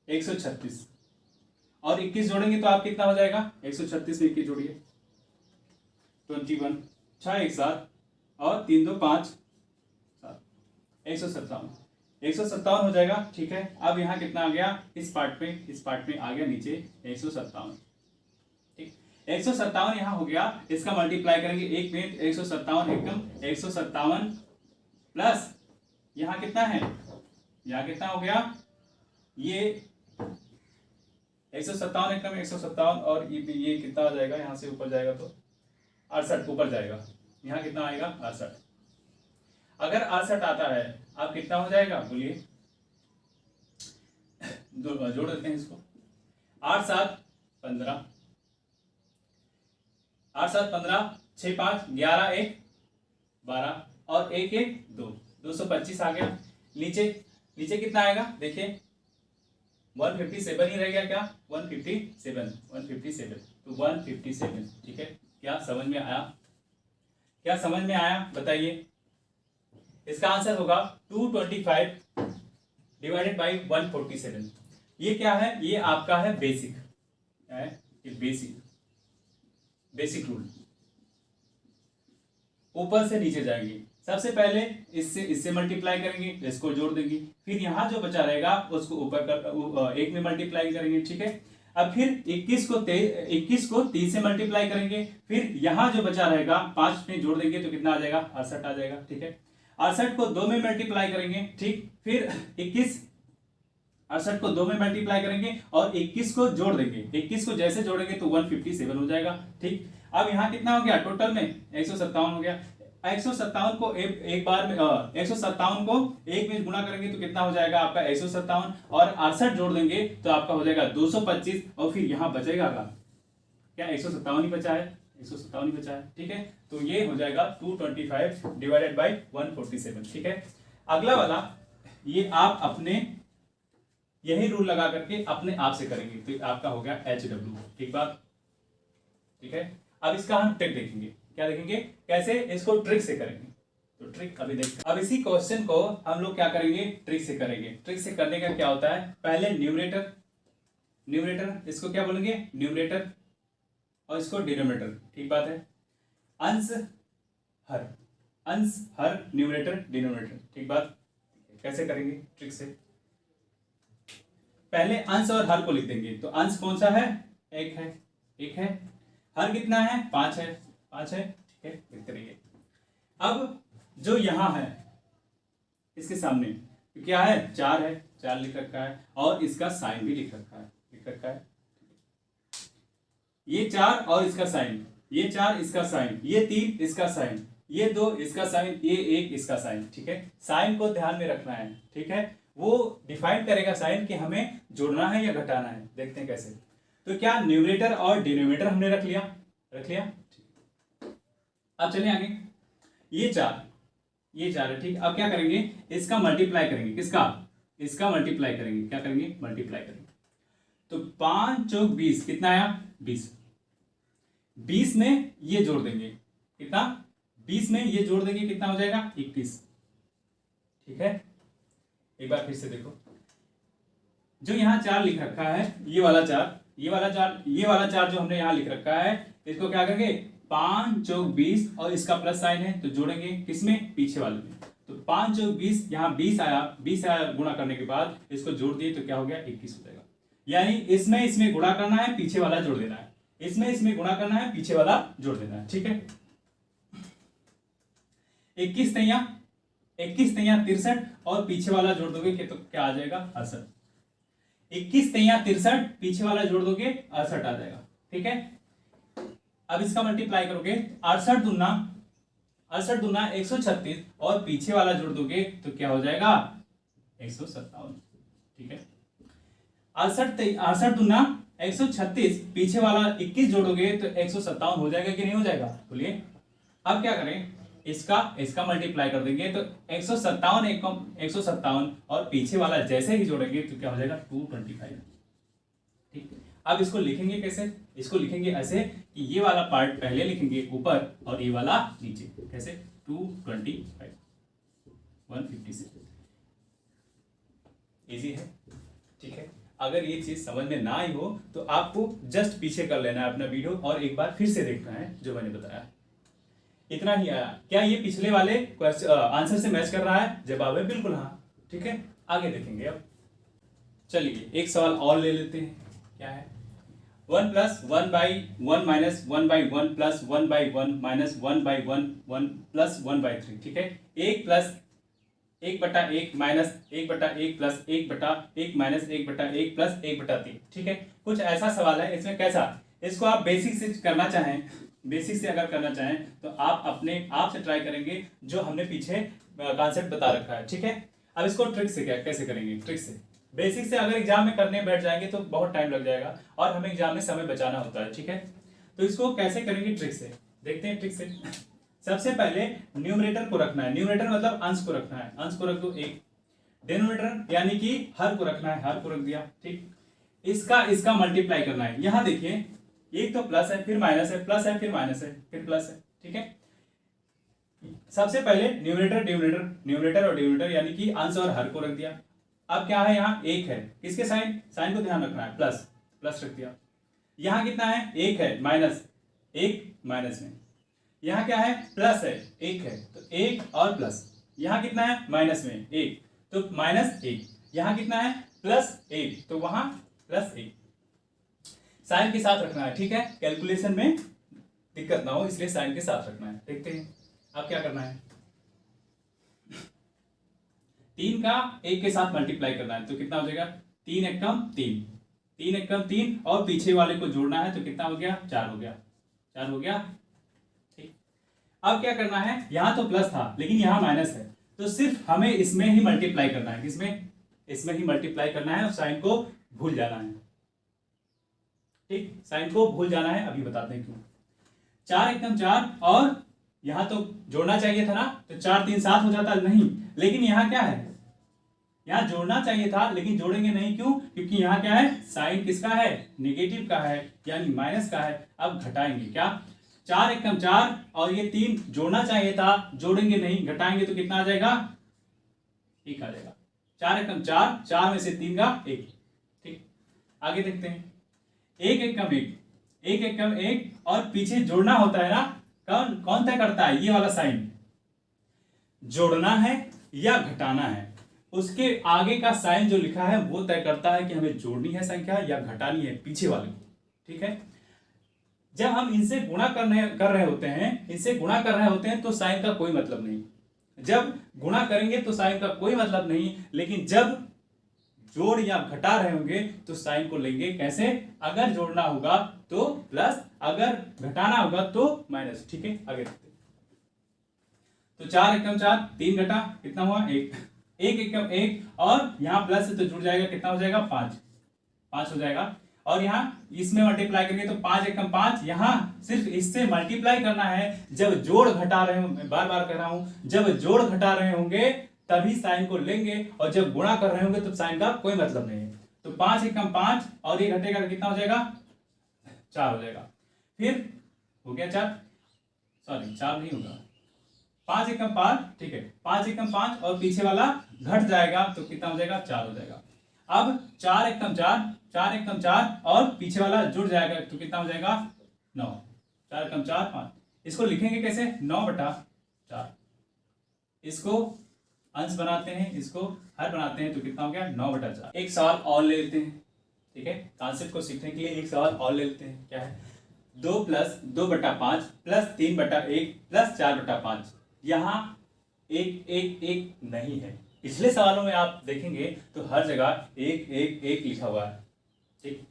136 और 21 जोड़ेंगे तो आप कितना हो जाएगा 136 में 21 जोड़िए 21, 6 1 7 और 3 2 5 7, 157 हो जाएगा, ठीक है। अब यहाँ कितना आ गया, इस पार्ट में आ गया नीचे 157, ठीक। 157 यहाँ हो गया, इसका मल्टीप्लाई करेंगे 1 मिनट, 157 एकदम 157 प्लस यहाँ कितना है, यहाँ कितना हो गया, ये 157 एकदम 157 और ये कितना आ जाएगा, यहाँ से ऊपर जाएगा तो 68 ऊपर जाएगा, यहाँ कितना आएगा 68। अगर 68 आता है अब कितना हो जाएगा बोलिए, जोड़ देते हैं इसको, 8 7 15, 8 7 15, 6 5 11 1 12 और एक एक 2, 225 आ गया। नीचे नीचे कितना आएगा देखिए 157 ही रह गया क्या, 157, 157, तो 157। ठीक है, क्या समझ में आया, क्या समझ में आया बताइए। इसका आंसर होगा 225 डिवाइडेड बाई 147। ये क्या है, ये आपका है बेसिक, क्या है ये बेसिक रूल। ऊपर से नीचे जाएंगे, सबसे पहले इससे मल्टीप्लाई करेंगे, इसको जोड़ देंगे, फिर यहाँ जो बचा रहेगा उसको ऊपर कर एक में मल्टीप्लाई करेंगे। ठीक है, अब फिर 21 को 30 से मल्टीप्लाई करेंगे, फिर यहाँ जो बचा रहेगा 5 में जोड़ देंगे तो कितना आ जाएगा 68 आ जाएगा। ठीक है, 68 को 2 में मल्टीप्लाई करेंगे, ठीक, फिर 68 को 2 में मल्टीप्लाई करेंगे और 21 को जोड़ देंगे, 21 को जैसे जोड़ेंगे तो 157 हो जाएगा। ठीक, अब यहाँ कितना हो गया टोटल में 157 हो गया। 157 को एक बार में 157 को एक में गुणा करेंगे तो कितना हो जाएगा आपका 157 और 68 जोड़ देंगे तो आपका हो जाएगा 225 और फिर यहाँ बचेगा क्या 157 ही बचा है, 157 ही बचा है। ठीक है, तो ये हो जाएगा 225 डिवाइडेड बाई 147। ठीक है, अगला वाला ये आप अपने यही रूल लगा करके अपने आप से करेंगे तो आपका हो गया HW। ठीक बात, ठीक है। अब इसका हम ट्रिक देखेंगे, क्या देखेंगे, कैसे इसको ट्रिक से करेंगे। तो ट्रिक अभी देखते हैं। अब इसी क्वेश्चन को हम लोग क्या करेंगे, ट्रिक से करेंगे। ट्रिक से करने का क्या होता है, पहले न्यूमरेटर इसको क्या बोलेंगे न्यूमरेटर और इसको डिनोमिनेटर। ठीक बात है, अंश हर न्यूमरेटर डिनोमिनेटर। ठीक बात, कैसे करेंगे ट्रिक से, पहले अंश और हर को लिख देंगे। तो अंश कौन सा है, एक है, हर कितना है 5 है, ठीक है, लिखते रहिए। अब जो यहां है इसके सामने क्या है 4 है, 4 लिख रखा है और इसका साइन भी लिख रखा है। ये 4 और इसका साइन, ये 4 इसका साइन, ये 3 इसका साइन, ये 2 इसका साइन, ये 1 इसका साइन। ठीक है, साइन को ध्यान में रखना है। ठीक है, वो डिफाइन करेगा साइन कि हमें जोड़ना है या घटाना है। देखते हैं कैसे। तो क्या न्यूमरेटर और डिनोमिनेटर हमने रख लिया। अब चलिए आगे, ये 4 है, ठीक। अब क्या करेंगे, इसका मल्टीप्लाई करेंगे, इसका मल्टीप्लाई करेंगे, क्या करेंगे मल्टीप्लाई करेंगे। तो 5 चौक 20 कितना आया 20 में ये जोड़ देंगे, कितना 20 में ये जोड़ देंगे कितना हो जाएगा 21। ठीक है, एक बार फिर से देखो, जो यहाँ 4 लिख रखा है, ये वाला 4 जो हमने यहाँ लिख रखा है, इसको क्या करेंगे 5 चौक 20 और इसका प्लस साइन है तो जोड़ेंगे किसमें, पीछे वाले में। तो 5 चौक 20, यहाँ 20 आया गुणा करने के बाद इसको जोड़ दिए तो क्या हो गया 21 हो जाएगा। यानी इसमें गुणा करना है, पीछे वाला जोड़ देना है, इसमें गुणा करना है, पीछे वाला जोड़ देना है। ठीक है, 21 तैया 63 और पीछे वाला जोड़ दोगे तो क्या आ जाएगा 68। 21 तैया 63, पीछे वाला जोड़ दोगे 68 आ जाएगा। ठीक है, अब इसका मल्टीप्लाई करोगे 68 दूना 136 और पीछे वाला जोड़ दोगे तो क्या हो जाएगा 157। ठीक है, 68 दूना 136, पीछे वाला 21 जोड़ोगे तो 157 हो जाएगा कि नहीं हो जाएगा, बोलिए। अब क्या करें, इसका मल्टीप्लाई कर देंगे तो 157 और पीछे वाला जैसे ही जोड़ेंगे तो क्या हो जाएगा 225। ठीक, अब इसको लिखेंगे कैसे, इसको लिखेंगे ऐसे कि ये वाला पार्ट पहले लिखेंगे ऊपर और ये वाला नीचे। कैसे, 225 156। इजी है। ठीक है, अगर ये चीज समझ में ना आई हो तो आपको जस्ट पीछे कर लेना है अपना वीडियो और एक बार फिर से देखना है जो मैंने बताया। इतना ही आया, क्या ये पिछले वाले आंसर से मैच कर रहा है, जवाब है बिल्कुल हाँ। ठीक है, आगे देखेंगे। अब चलिए एक सवाल और ले लेते हैं, क्या है 1 + 1/1 - 1/1 + 1/1 - 1/1 1 + 1/3। ठीक है, 1 + 1/1 - 1/1 + 1/1 - 1/1 + 1/3। ठीक है, कुछ ऐसा सवाल है, इसमें कैसा, इसको आप बेसिक से करना चाहें, बेसिक से अगर करना चाहें तो आप अपने आप से ट्राई करेंगे जो हमने पीछे कॉन्सेप्ट बता रखा है। ठीक है, अब इसको ट्रिक से कैसे करेंगे, ट्रिक से। बेसिक से अगर एग्जाम में करने बैठ जाएंगे तो बहुत टाइम लग जाएगा और हमें एग्जाम में समय बचाना होता है। ठीक है, तो इसको कैसे करेंगे ट्रिक से, देखते हैं ट्रिक से। सबसे पहले न्यूमरेटर को रखना है, न्यूमरेटर मतलब अंश को रखना है, अंश को रख दो 1, डिनोमिनेटर यानी कि हर को रखना है, हर को रख दिया, ठीक। इसका मल्टीप्लाई करना है। यहां देखिए एक तो प्लस है, फिर माइनस है, प्लस है, फिर माइनस है, फिर प्लस है, ठीक है। सबसे पहले न्यूमरेटर और डिनोमिनेटर यानी कि अंश और हर को रख दिया। अब क्या है, यहाँ एक है, किसके साइन को ध्यान रखना है, प्लस रख दिया। यहाँ कितना है, एक है, माइनस, एक माइनस में। यहाँ क्या है, प्लस है, एक है, तो एक और प्लस। यहाँ कितना है, माइनस में एक, तो माइनस एक। यहाँ कितना है, प्लस एक, तो वहां प्लस एक। साइन के साथ रखना है, ठीक है, कैलकुलेशन में दिक्कत ना हो इसलिए साइन के साथ रखना है। देखते हैं अब क्या करना है। 3 का 1 के साथ मल्टीप्लाई करना है, तो कितना हो जाएगा, 3 एकम 3, 3 एकम 3, और पीछे वाले को जोड़ना है, तो कितना हो गया, 4 हो गया, 4 हो गया, ठीक। अब क्या करना है, यहां तो प्लस था लेकिन यहां माइनस है, तो सिर्फ हमें इसमें ही मल्टीप्लाई करना है, किसमें, इसमें ही मल्टीप्लाई करना है, और साइन को भूल जाना है, ठीक, साइन को भूल जाना है। अभी बताते हैं क्यों। 4 एकम 4, और यहां तो जोड़ना चाहिए था ना, तो 4 3 7 हो जाता, नहीं, लेकिन यहां क्या है, यहां जोड़ना चाहिए था लेकिन जोड़ेंगे नहीं, क्यों, क्योंकि यहां क्या है, साइन किसका है, नेगेटिव का है, यानी माइनस का है। अब घटाएंगे, क्या, 4 एकम 4 और ये 3 जोड़ना चाहिए था, जोड़ेंगे नहीं, घटाएंगे तो कितना आ जाएगा, 1 आ जाएगा। 4 एकम 4, 4 में से 3 का 1, ठीक। आगे देखते हैं, 1 एकम 1, 1 एकम 1, और पीछे जोड़ना होता है ना, कौन तय करता है, ये वाला साइन, जोड़ना है या घटाना है, उसके आगे का साइन जो लिखा है वो तय करता है कि हमें जोड़नी है संख्या या घटानी है पीछे वाले को, ठीक है। जब हम इनसे गुणा कर रहे होते हैं तो साइन का कोई मतलब नहीं, जब गुणा करेंगे तो साइन का कोई मतलब नहीं, लेकिन जब जोड़ या घटा रहे होंगे तो साइन को लेंगे कैसे, अगर जोड़ना होगा तो प्लस, अगर घटाना होगा तो माइनस, ठीक है। आगे देखते हैं, तो 4 एकम 4, 3 घटा कितना हुआ, 1, 1 एकम 1, और यहाँ प्लस है तो जुड़ जाएगा, कितना हो जाएगा, 5 हो जाएगा। और यहाँ इसमें मल्टीप्लाई करेंगे तो 5 एकम 5, यहाँ सिर्फ इससे मल्टीप्लाई करना है। जब जोड़ घटा रहे होंगे, बार बार कह रहा हूं, जब जोड़ घटा रहे होंगे तभी साइन को लेंगे, और जब गुणा कर रहे होंगे तो साइन का कोई मतलब नहीं है। तो 5 एकम 5, और ये घटेगा तो कितना हो जाएगा, 4 हो जाएगा। फिर हो गया 4, सॉरी 4 नहीं होगा, 5 एकम 5, ठीक है, 5 एकम 5, और पीछे वाला घट जाएगा तो कितना हो जाएगा, 4 हो जाएगा। अब 4 एकम 4, 4 एकम 4, और पीछे वाला जुड़ जाएगा तो कितना हो जाएगा, 9, 4 एकम 4 5। इसको लिखेंगे कैसे, 9/4, इसको अंश बनाते हैं, इसको हर बनाते हैं, तो कितना हो गया, 9/4। एक सवाल और ले लेते हैं, ठीक है, कॉन्सेप्ट को सीखने के लिए एक सवाल और ले लेते हैं। क्या है, 2 + 2/5 + 3/1 + 4/5। यहाँ 1 1 1 नहीं है, पिछले सवालों में आप देखेंगे तो हर जगह 1 1 1 लिखा हुआ है, ठीक।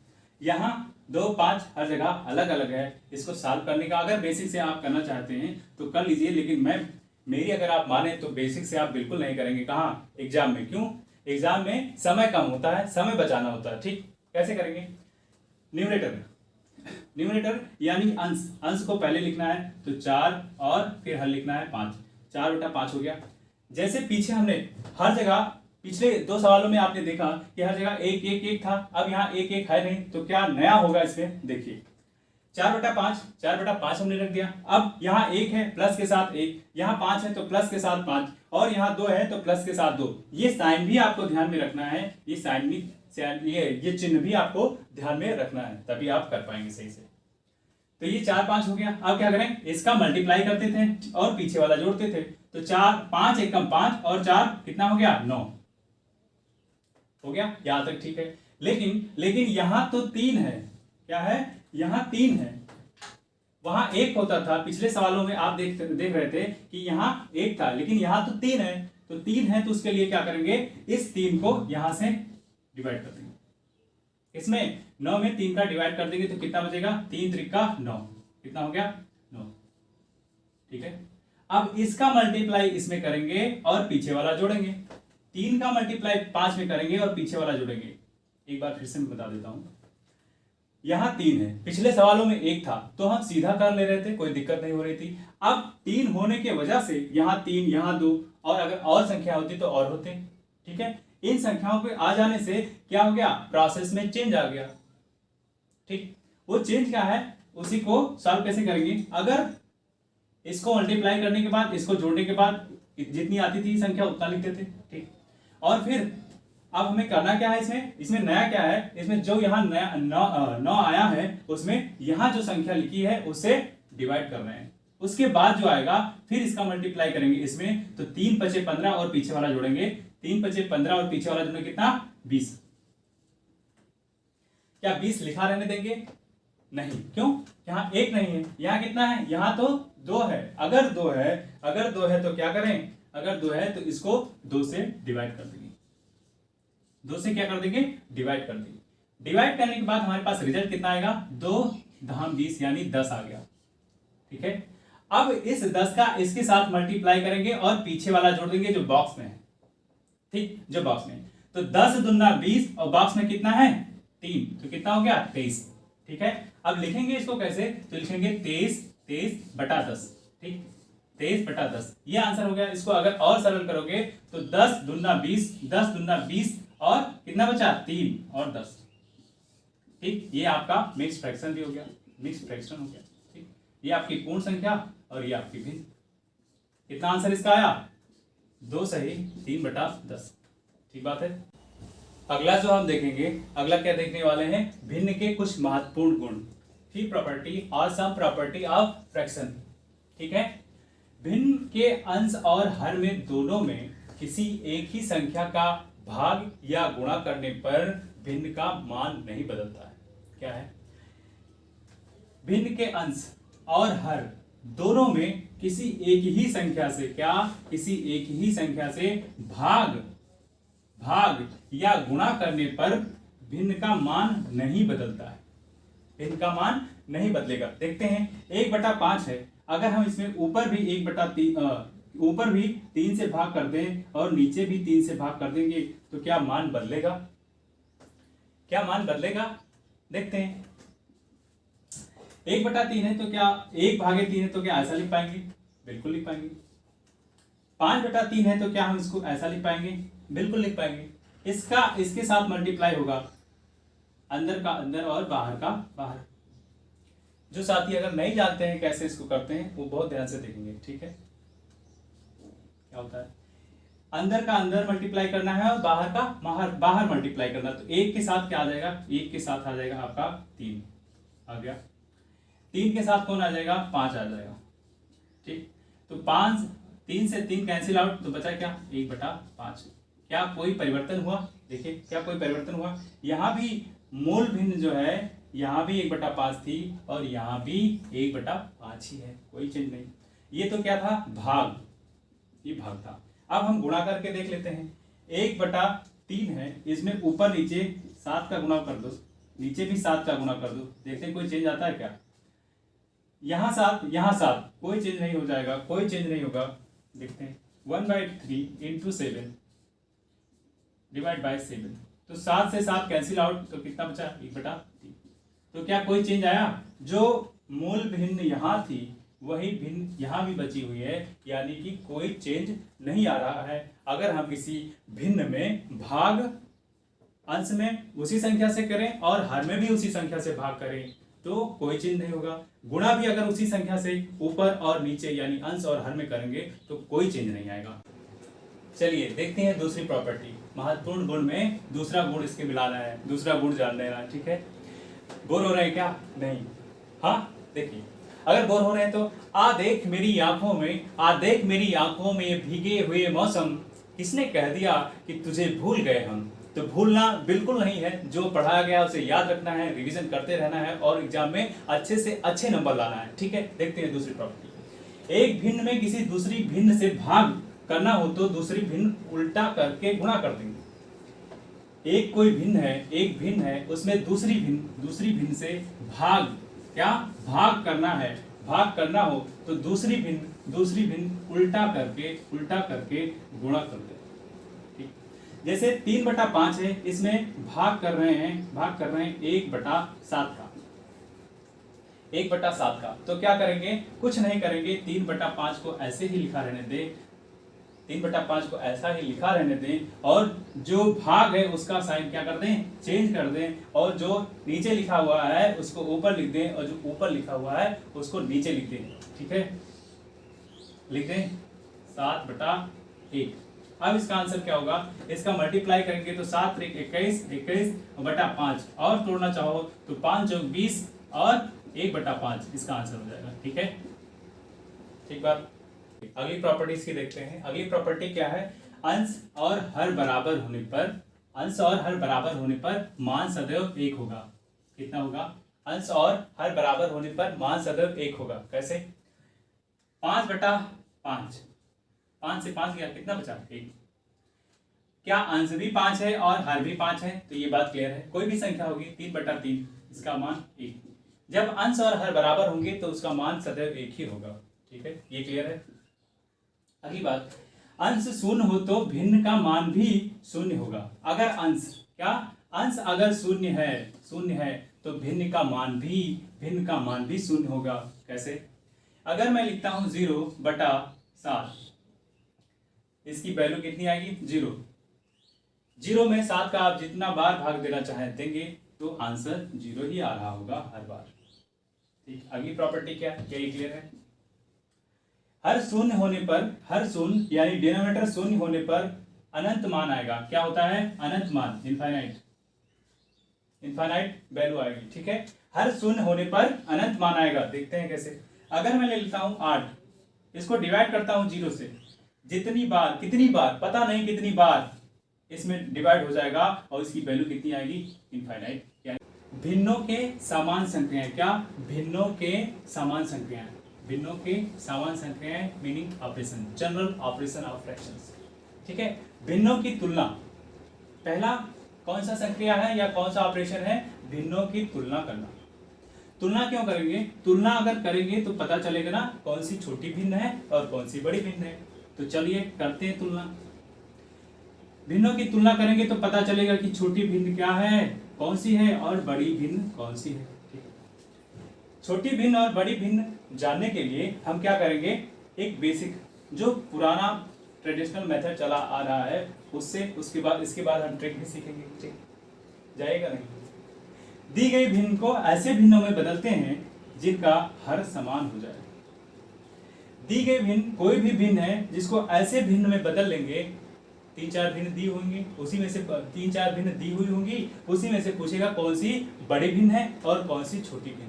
यहाँ 2 5 हर जगह अलग अलग है। इसको सॉल्व करने का अगर बेसिक से आप करना चाहते हैं तो कर लीजिए, लेकिन मेरी अगर आप माने तो बेसिक से आप बिल्कुल नहीं करेंगे। कहाँ, एग्जाम में। क्यों, एग्जाम में समय कम होता है, समय बचाना होता है, ठीक। कैसे करेंगे, न्यूमरेटर यानी अंश को पहले लिखना है, तो 4 और फिर हल लिखना है 5, 4/5 हो गया। जैसे पीछे हमने हर जगह पिछले 2 सवालों में आपने देखा कि हर जगह 1 1 1 था, अब यहाँ 1 1 है नहीं, तो क्या नया होगा इसमें, देखिए 4/5 हमने रख दिया। अब यहाँ 1 है प्लस के साथ 1, यहाँ 5 है तो प्लस के साथ 5, और यहाँ 2 है तो प्लस के साथ 2। ये साइन भी आपको ध्यान में रखना है, ये साइन भी, ये चिन्ह भी आपको ध्यान में रखना है, तभी आप कर पाएंगे सही से। तो ये 4 5 हो गया। अब क्या करें, इसका मल्टीप्लाई करते थे और पीछे वाला जोड़ते थे, तो 4 5 एकम 5 और 4 कितना हो गया, 9 हो गया, यहां तक ठीक है। लेकिन यहां तो 3 है, क्या है, यहां 3 है, वहां 1 होता था। पिछले सवालों में आप देख रहे थे कि यहां 1 था, लेकिन यहां तो 3 है, तो 3 है तो उसके लिए क्या करेंगे, इस 3 को यहां से डिवाइड कर देंगे। इसमें 9 में 3 का डिवाइड कर देंगे तो कितना बचेगा, 3 त्रिका 9, कितना हो गया, 9, ठीक है। अब इसका मल्टीप्लाई इसमें करेंगे और पीछे वाला जोड़ेंगे। 3 का मल्टीप्लाई 5 में करेंगे और पीछे वाला जोड़ेंगे। एक बार फिर से मैं बता देता हूं, यहाँ 3 है, पिछले सवालों में 1 था तो हम सीधा कर ले रहे थे, कोई दिक्कत नहीं हो रही थी। अब 3 होने की वजह से यहाँ 3, यहाँ 2, और अगर और संख्या होती तो और होते। ठीक है, इन संख्याओं पे आ जाने से क्या हो गया, प्रोसेस में चेंज आ गया। ठीक, वो चेंज क्या है, उसी को सॉल्व कैसे करेंगे, अगर इसको मल्टीप्लाई करने के बाद, इसको जोड़ने के बाद जितनी आती थी संख्या उतना लिखते थे। ठीक, और फिर अब हमें करना क्या है, इसमें नया क्या है, इसमें जो यहाँ नया 9 आया है उसमें यहाँ जो संख्या लिखी है उससे डिवाइड कर रहे हैं। उसके बाद जो आएगा फिर इसका मल्टीप्लाई करेंगे इसमें, तो 3 पचे 15 और पीछे वाला जोड़ेंगे, 3 पचे 15 और पीछे वाला जोड़ेंगे कितना, 20। क्या 20 लिखा रहने देंगे, नहीं, क्यों, यहाँ 1 नहीं है, यहाँ कितना है, यहाँ तो 2 है। अगर 2 है तो क्या करें, अगर 2 है तो इसको 2 से डिवाइड कर देंगे, 2 से क्या कर देंगे, डिवाइड कर देंगे। डिवाइड करने के बाद हमारे पास रिजल्ट कितना आएगा, 2 धाम 20 यानी 10 आ गया। ठीक है, अब इस 10 का इसके साथ मल्टीप्लाई करेंगे और पीछे वाला जोड़ देंगे जो बॉक्स में है। ठीक, जो बॉक्स में, तो 10 दूना 20 और बॉक्स में कितना है 3, तो कितना हो गया 23। ठीक है, अब लिखेंगे इसको कैसे, तो लिखेंगे 23 बटा 10। ठीक, 23 बटा 10, ये आंसर हो गया। इसको अगर और सरल करोगे तो 10 दूना 20 और कितना बचा 3 और 10। ठीक, ये आपका मिक्स फ्रैक्शन भी हो गया, मिक्स फ्रैक्शन हो गया। ठीक, ये आपकी पूर्ण संख्या और ये आपकी भिन्न। कितना आंसर इसका आया, 2 सही 3 बटा 10। ठीक बात है। अगला जो हम देखेंगे, अगला क्या देखने वाले हैं, भिन्न के कुछ महत्वपूर्ण गुण, की प्रॉपर्टी और सम प्रॉपर्टी ऑफ फ्रैक्शन। ठीक है, भिन्न के अंश और हर में दोनों में किसी एक ही संख्या का भाग या गुणा करने पर भिन्न का मान नहीं बदलता है। क्या है, भिन्न के अंश और हर दोनों में किसी एक ही संख्या से, क्या, किसी एक ही संख्या से भाग या गुणा करने पर भिन्न का मान नहीं बदलता है, भिन्न का मान नहीं बदलेगा। देखते हैं, 1/5 है, अगर हम इसमें ऊपर भी 3 से भाग कर दें और नीचे भी 3 से भाग कर देंगे तो क्या मान बदलेगा, क्या मान बदलेगा, देखते हैं। 1/3 है तो क्या 1/3 है तो क्या ऐसा लिख पाएंगे, बिल्कुल लिख पाएंगे। 5/3 है तो क्या हम इसको ऐसा लिख पाएंगे, बिल्कुल लिख पाएंगे। इसका इसके साथ मल्टीप्लाई होगा, अंदर का अंदर और बाहर का बाहर। जो साथी अगर नहीं जानते हैं कैसे इसको करते हैं वो बहुत ध्यान से देखेंगे। ठीक है, क्या होता है, अंदर का अंदर मल्टीप्लाई करना है और बाहर का बाहर मल्टीप्लाई करना। तो 1 के साथ क्या आ जाएगा, 1 के साथ आ जाएगा आपका 3 आ गया, 3 के साथ कौन आ जाएगा, 5 आ जाएगा। ठीक, तो 5, 3 से 3 कैंसिल आउट, तो बचा क्या 1/5। क्या कोई परिवर्तन हुआ, देखिए क्या कोई परिवर्तन हुआ, यहाँ भी मूल भिन्न जो है, यहाँ भी 1/5 थी और यहाँ भी 1/5 ही है, कोई चेंज नहीं। ये तो क्या था, भाग, ये भाग था। अब हम गुणा करके देख लेते हैं, 1/3 है, इसमें ऊपर नीचे 7 का गुणा कर दो, नीचे भी 7 का गुणा कर दो, देखते हैं कोई चेंज आता है क्या। यहाँ 7 यहाँ 7, कोई चेंज नहीं हो जाएगा, कोई चेंज नहीं होगा। देखते हैं 1/3 इंटू 7 डिवाइड बाई 7, तो 7 से 7 कैंसिल आउट, तो कितना बचा 1/3। तो क्या कोई चेंज आया, जो मूल भिन्न यहाँ थी वही भिन्न यहाँ भी बची हुई है, यानी कि कोई चेंज नहीं आ रहा है। अगर हम किसी भिन्न में भाग अंश में उसी संख्या से करें और हर में भी उसी संख्या से भाग करें तो कोई चेंज नहीं होगा। गुणा भी अगर उसी संख्या से ऊपर और नीचे यानी अंश और हर में करेंगे तो कोई चेंज नहीं आएगा। चलिए देखते हैं दूसरी प्रॉपर्टी, महत्वपूर्ण गुण में दूसरा गुण इसके मिलाना है, दूसरा गुण जान लेना है। ठीक है, बोर हो रहे हैं क्या, नहीं, हाँ देखिए, अगर बोर हो रहे हैं तो आ देख मेरी आंखों में, आ देख मेरी आंखों में भीगे हुए मौसम, किसने कह दिया कि तुझे भूल गए हम। तो भूलना बिल्कुल नहीं है, जो पढ़ाया गया उसे याद रखना है, रिवीजन करते रहना है और एग्जाम में अच्छे से अच्छे नंबर लाना है। ठीक है, देखते हैं दूसरी प्रॉपर्टी। एक भिन्न में किसी दूसरी भिन्न से भाग करना हो तो दूसरी भिन्न उल्टा करके गुणा कर देंगे। एक कोई भिन्न है, एक भिन्न है, उसमें दूसरी भिन्न से भाग, क्या भाग करना है, भाग करना हो तो दूसरी भिन्न उल्टा करके गुणा कर दे। ठीक, जैसे 3/5 है, इसमें भाग कर रहे हैं 1/7 का, 1/7 का। तो क्या करेंगे, कुछ नहीं करेंगे, 3/5 को ऐसे ही लिखा रहने दें, 3/5 को ऐसा ही लिखा रहने दें, और जो भाग है उसका साइन क्या कर दें, चेंज कर दें, और जो नीचे लिखा हुआ है उसको ऊपर लिख दें, और जो ऊपर लिखा हुआ है उसको नीचे लिख दें। ठीक है, लिख दें 7/1। अब इसका आंसर क्या होगा, इसका मल्टीप्लाई करेंगे तो 7 × 21, 21/5, और तोड़ना चाहो तो 5 × 20 और 1/5 इसका आंसर हो जाएगा। ठीक है, ठीक बात। अगली प्रॉपर्टीज की देखते हैं। अगली प्रॉपर्टी क्या है, अंश और हर बराबर होने पर, अंश और हर बराबर होने पर मान सदैव 1 होगा। कितना होगा, अंश और हर बराबर होने पर मान सदैव 1 होगा। कैसे, 5/5, 5 से 5 गया, कितना बचा, 1। क्या अंश भी 5 है और हर भी 5 है, तो ये बात क्लियर है। कोई भी संख्या होगी 3/3, इसका मान 1। जब अंश और हर बराबर होंगे तो उसका मान सदैव 1 ही होगा। ठीक है, ये क्लियर है। अगली बात, अंश शून्य हो तो भिन्न का मान भी शून्य होगा। अगर अंश, क्या, अंश अगर शून्य है तो भिन्न का मान भी शून्य होगा। कैसे, अगर मैं लिखता हूं 0/7, इसकी वैल्यू कितनी आएगी, 0। 0 में 7 का आप जितना बार भाग देना चाहें देंगे तो आंसर 0 ही आ रहा होगा हर बार। ठीक, अगली प्रॉपर्टी क्या ये क्लियर है। हर शून्य होने पर, हर शून्य यानी डिनोमिनेटर शून्य होने पर अनंत मान आएगा। क्या होता है, अनंत मान, इनफाइनाइट वैल्यू आएगी। ठीक है, हर शून्य होने पर अनंत मान आएगा। देखते हैं कैसे। अगर मैं ले लेता हूं 8, इसको डिवाइड करता हूं 0 से, जितनी बार, कितनी बार पता नहीं, कितनी बार इसमें डिवाइड हो जाएगा और इसकी वैल्यू कितनी आएगी, इनफाइनाइट। भिन्नों के समान संख्याएं, क्या, भिन्नों के समान संख्याएं, भिन्नों के समान संख्याएं meaning operation, general operation of fractions. ठीक है, भिन्नों की तुलना, पहला कौन सा संख्या है या कौन सा ऑपरेशन है, भिन्नों की तुलना करना। तुलना क्यों करेंगे, तुलना अगर करेंगे तो पता चलेगा ना कौन सी छोटी भिन्न है और कौन सी बड़ी भिन्न है। तो चलिए करते हैं तुलना। भिन्नों की तुलना करेंगे तो पता चलेगा कि छोटी भिन्न क्या है, कौन सी है, और बड़ी भिन्न कौन सी है। ठीक है, छोटी भिन्न और बड़ी भिन्न जानने के लिए हम क्या करेंगे, एक बेसिक जो पुराना ट्रेडिशनल मेथड चला आ रहा है उससे, उसके बाद इसके बाद हम ट्रिक भी सीखेंगे। ठीक, जाएगा नहीं। दी गई भिन्न को ऐसे भिन्नों में बदलते हैं जिनका हर समान हो जाए। दी गई भिन्न कोई भी भिन्न है जिसको ऐसे भिन्न में बदल लेंगे, 3-4 भिन्न दी होंगी, उसी में से 3-4 भिन्न दी हुई होंगी, उसी में से पूछेगा कौन सी बड़ी भिन्न है और कौन सी छोटी भिन्न है।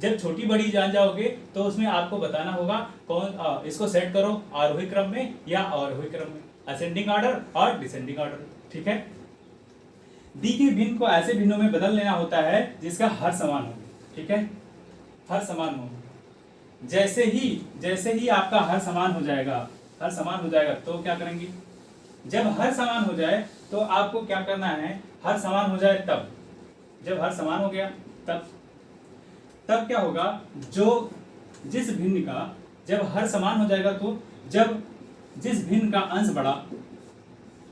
जब छोटी बड़ी जान जाओगे तो उसमें आपको बताना होगा कौन, इसको सेट करो आरोही क्रम में या अवरोही क्रम में, असेंडिंग ऑर्डर और डिसेंडिंग ऑर्डर। ठीक है, दी गई भिन्न को ऐसे भिन्नों में बदल लेना होता है जिसका हर समान हो। ठीक है, हर समान हो। जैसे ही आपका हर समान हो जाएगा, हर समान हो जाएगा तो क्या करेंगे, जब हर समान हो जाए तो आपको क्या करना है, हर समान हो जाए तब, जब हर समान हो गया तब क्या होगा, जो जिस भिन्न का जब हर समान हो जाएगा तो जब जिस भिन्न का अंश बढ़ा,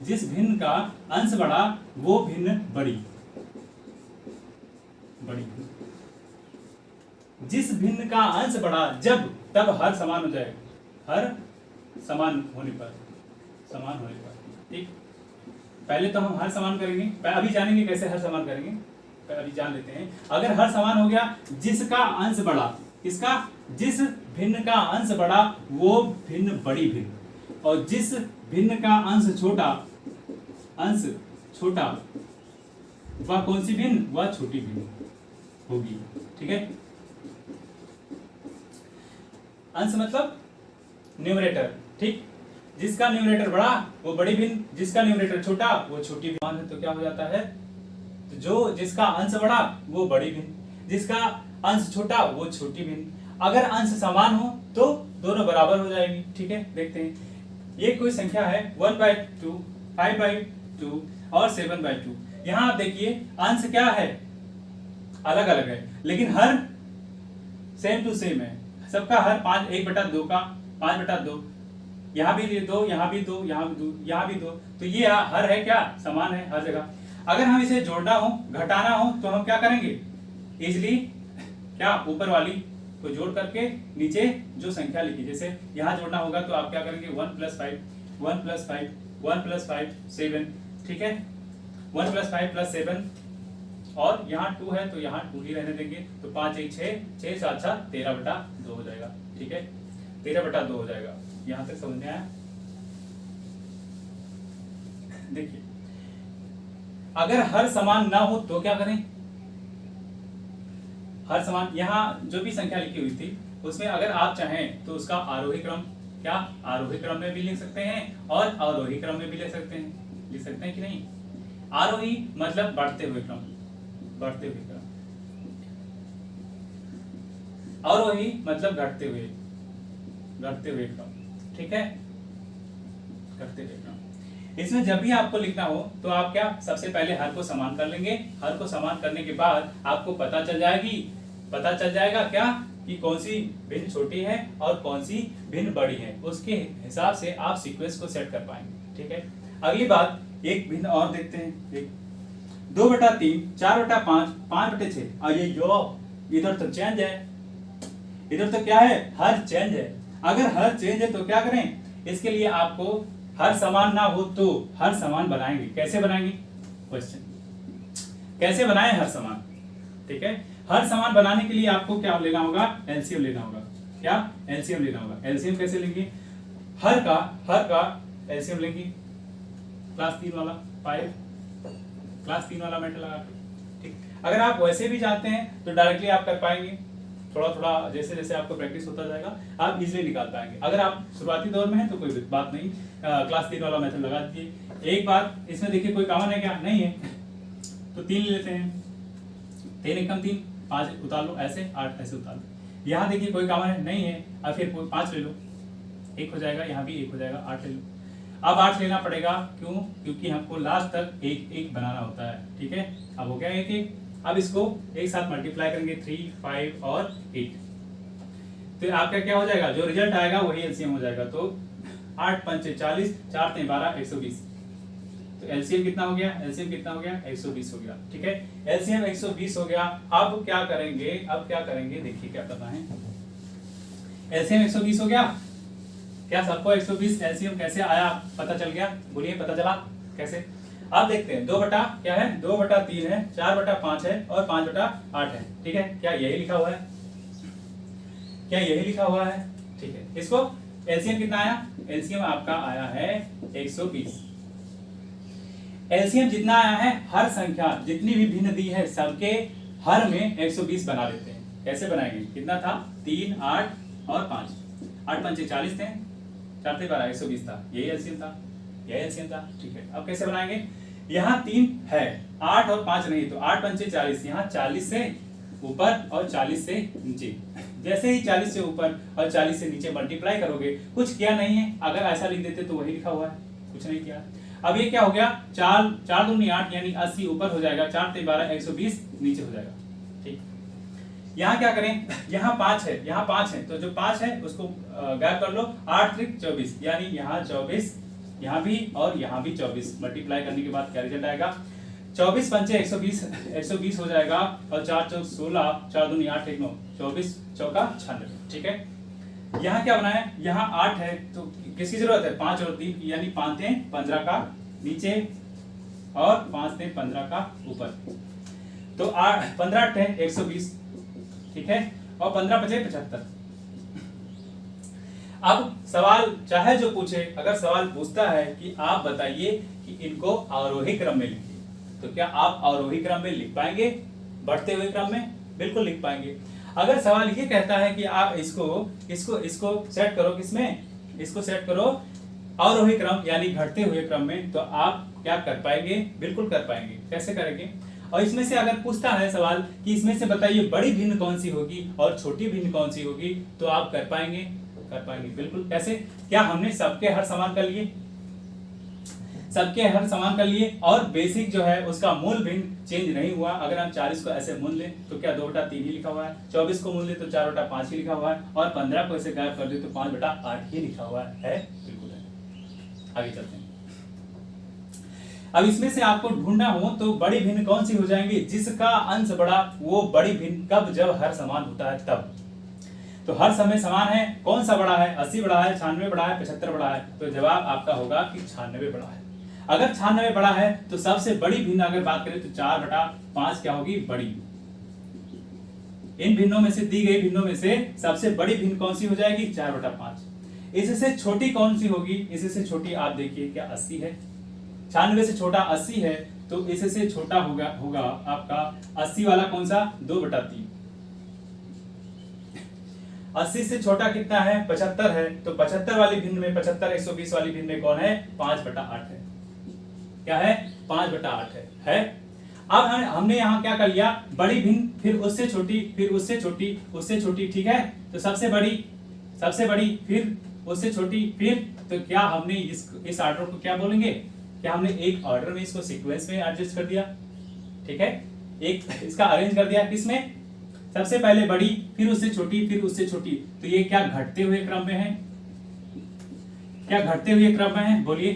जिस भिन्न का अंश बढ़ा वो भिन्न बड़ी, जिस भिन्न का अंश बढ़ा जब, तब हर समान हो जाए, हर समान होने पर, ठीक। पहले तो हम हर समान करेंगे, अभी जानेंगे कैसे हर समान करेंगे, अभी जान लेते हैं। अगर हर समान हो गया, जिसका अंश बढ़ा, किसका, जिस भिन्न का अंश बढ़ा वो भिन्न बड़ी भिन्न, और जिस भिन्न का अंश छोटा वह कौन सी भिन्न, वह छोटी भिन्न होगी। ठीक है, अंश मतलब न्यूमरेटर। ठीक, जिसका न्यूमरेटर बड़ा वो बड़ी भिन्न, जिसका न्यूमरेटर छोटा वो छोटी भिन्न। तो क्या हो जाता है, तो जो जिसका अंश बड़ा वो बड़ी भिन्न, जिसका अंश छोटा वो छोटी भिन्न। अगर अंश समान हो तो दोनों बराबर हो जाएंगी। ठीक है, देखते हैं। ये कोई संख्या है 1/2, 5/2 और 7/2। यहाँ आप देखिए अंश क्या है, अलग अलग है, लेकिन हर सेम टू सेम है। सबका हर 1/2 का 5/2, यहाँ भी 2, यहाँ भी 2, यहाँ भी 2, तो ये हर है क्या, समान है हर जगह। अगर हम इसे जोड़ना हो, घटाना हो तो हम क्या करेंगे, इजिली क्या ऊपर वाली को जोड़ करके नीचे जो संख्या लिखी, जैसे यहाँ जोड़ना होगा तो आप क्या करेंगे 1 + 5 1 + 5 1 + 5 7, ठीक है 1 + 5 + 7 और यहाँ 2 है तो यहाँ 2 ही रहने देंगे, तो 5 1 6 6 7 7 13/2 हो जाएगा, ठीक है 13/2 हो जाएगा। यहाँ तक समझ में आया? देखिए अगर हर समान ना हो तो क्या करें, हर समान, यहाँ जो भी संख्या लिखी हुई थी उसमें अगर आप चाहें तो उसका आरोही क्रम, क्या आरोही क्रम में भी लिख सकते हैं और अवरोही क्रम में भी लिख सकते हैं कि नहीं? आरोही मतलब बढ़ते हुए क्रम, बढ़ते हुए क्रम, अवरोही मतलब घटते हुए क्रम, ठीक है घटते हुए क्रम। इसमें जब भी आपको लिखना हो तो आप क्या सबसे पहले हर को समान कर लेंगे, हर को समान करने के बाद आपको पता चल जाएगा क्या कि कौन सी भिन्न छोटी है और कौन सी भिन्न बड़ी है, उसके हिसाब से आप सीक्वेंस को सेट कर पाएंगे, ठीक है। अगली बात एक भिन्न और देखते हैं, 2/3 4/5 5/6, और ये जो इधर तो चेंज है, इधर तो क्या है हर चेंज है। अगर हर चेंज है तो क्या करें, इसके लिए आपको हर समान ना हो तो हर समान बनाएंगे। कैसे बनाएंगे, क्वेश्चन कैसे बनाएं हर समान, ठीक है। हर समान बनाने के लिए आपको क्या लेना होगा, एलसीएम लेना होगा। क्या एलसीएम लेना होगा। एलसीएम कैसे लेंगे, हर का एलसीएम लेंगे, क्लास 3 वाला 5, क्लास 3 वाला मेथड लगा के, ठीक। अगर आप वैसे भी जानते हैं तो डायरेक्टली आप कर पाएंगे, थोड़ा थोड़ा जैसे जैसे आपको प्रैक्टिस होता जाएगा आप इजीली निकाल पाएंगे। अगर आप शुरुआती दौर में हैं तो कोई बात नहीं, क्लास 3 वाला मेथड लगा दीजिए। एक बात इसमें देखिए कोई कॉमन है क्या, नहीं है, तो 3 लेते हैं, 3 एकम 3 5 उतार लो, ऐसे 8 ऐसे उतार लो। यहाँ देखिए कोई कॉमन है, नहीं है, अब फिर कोई 5 ले लो, 1 हो जाएगा, यहाँ भी 1 हो जाएगा, 8 ले लो। अब 8 लेना पड़ेगा, क्यों, क्योंकि हमको लास्ट तक 1 1 बनाना होता है, ठीक है। अब हो गया 1 1, अब इसको एक साथ मल्टीप्लाई करेंगे 3 5 और 8, तो आपका क्या हो जाएगा, जो रिजल्ट आएगा वही एलसीएम हो जाएगा। तो 8 5 40 4 3 12 120, तो एलसीएम कितना हो गया, एलसीएम कितना हो गया 120 हो गया, ठीक है। एलसीएम 120 हो गया। अब क्या करेंगे, देखिए क्या करना है। एलसीएम 120 हो गया, क्या सबको 120 एलसीएम कैसे आया पता चल गया, बोलिए पता चला कैसे। अब देखते हैं 2 बटा क्या है, 2/3 है, 4/5 है और 5/8 है, ठीक है। क्या यही लिखा हुआ है, ठीक है। इसको एलसीएम कितना आया, एलसीएम आपका आया है 120। एलसीएम जितना आया है, हर संख्या जितनी भी भिन्न दी है सबके हर में 120 बना लेते हैं। कैसे बनाएंगे, कितना था 3 8 और 5, 8 5 40 थे, 4 3 12 120 था, यही एलसीएम था, ठीक है। अब कैसे बनाएंगे, यहाँ 3 है, 8 और 5 नहीं, तो 8 5 40, यहाँ 40 से ऊपर और 40 से नीचे। जैसे ही 40 से ऊपर और 40 से नीचे मल्टीप्लाई करोगे, कुछ किया नहीं है, अगर ऐसा लिख देते तो वही लिखा हुआ है, कुछ नहीं किया। अब ये क्या हो गया, 4 4 दूनी 8 यानी 80 ऊपर हो जाएगा, 4 3 12 120 नीचे हो जाएगा, ठीक। यहाँ क्या करें, यहाँ 5 है, तो जो 5 है उसको गायब कर लो, 8 3 24 यानी यहाँ 24, यहाँ भी और यहाँ भी 24, मल्टीप्लाई करने के बाद क्या रिजल्ट आएगा, 24 पंचे 120 हो जाएगा, और 4 चौक 16, 4 दूनी 8 1 9, 24 चौका 96, ठीक है। यहाँ क्या बनाया, यहाँ 8 है, तो किसकी जरूरत है, 5 और 3 यानी 5 3 15 का नीचे और 5 3 15 का ऊपर, तो 15 8 है 120, ठीक है, और 15 5 75। अब सवाल चाहे जो पूछे, अगर सवाल पूछता है कि आप बताइए कि इनको अवरोही क्रम में लिखिए, तो क्या आप अवरोही क्रम में लिख पाएंगे, बढ़ते हुए क्रम में, बिल्कुल लिख पाएंगे। अगर सवाल ये कहता है कि आप इसको सेट करो, किसमें, इसको सेट करो अवरोही क्रम यानी घटते हुए क्रम में, तो आप क्या कर पाएंगे, बिल्कुल कर पाएंगे। कैसे करेंगे, और इसमें से अगर पूछता है सवाल कि इसमें से बताइए बड़ी भिन्न कौन सी होगी और छोटी भिन्न कौन सी होगी, तो आप कर पाएंगे बिल्कुल। कैसे, क्या हमने सबके हर समान कर लिए, और बेसिक जो है उसका मूल भिन्न चेंज नहीं हुआ। अगर हम 40 को ऐसे मूल लें तो क्या 2/3 ही लिखा हुआ है, 24 को मूल ले तो 4/5 ही लिखा हुआ है, और 15 को ऐसे गायब कर दे तो 5/8 ही लिखा हुआ है, बिल्कुल है। आगे चलते हैं। अब इसमें से आपको ढूंढना हो तो बड़ी भिन्न कौन सी हो जाएंगी, जिसका अंश बड़ा वो बड़ी भिन्न कब, जब हर समान होता है तब। तो हर समय समान है, कौन सा बड़ा है, 80 बड़ा है, 96 बड़ा है, 75 बड़ा है, तो जवाब आपका होगा कि 96 बड़ा है। अगर 96 बड़ा है तो सबसे बड़ी भिन्न अगर बात करें तो 4/5 क्या होगी, बड़ी। इन भिन्नों में से, दी गई भिन्नों में से सबसे बड़ी भिन्न कौन सी हो जाएगी, 4/5। इससे छोटी कौन सी होगी, इससे छोटी आप देखिए क्या 80 है, 96 से छोटा 80 है, तो इससे छोटा होगा आपका 80 वाला कौन सा, 2/3। 80 से छोटा कितना है, 75 है, तो 75 वाली भिन्न में, 75 120 वाली भिन्न में कौन है, 5/8 है। क्या है, 5/8 है। अब हमने यहाँ क्या कर लिया, बड़ी भिन्न, फिर उससे छोटी, फिर उससे छोटी, उससे छोटी, ठीक है। तो सबसे बड़ी, फिर उससे छोटी, फिर, तो क्या हमने इस ऑर्डर को क्या बोलेंगे, क्या हमने एक ऑर्डर में इसको सीक्वेंस में एडजस्ट कर दिया, ठीक है, एक इसका अरेंज कर दिया, किसमें, सबसे पहले बड़ी, फिर उससे छोटी, फिर उससे छोटी। तो ये क्या घटते हुए क्रम में है, क्या घटते हुए क्रम में है, बोलिए,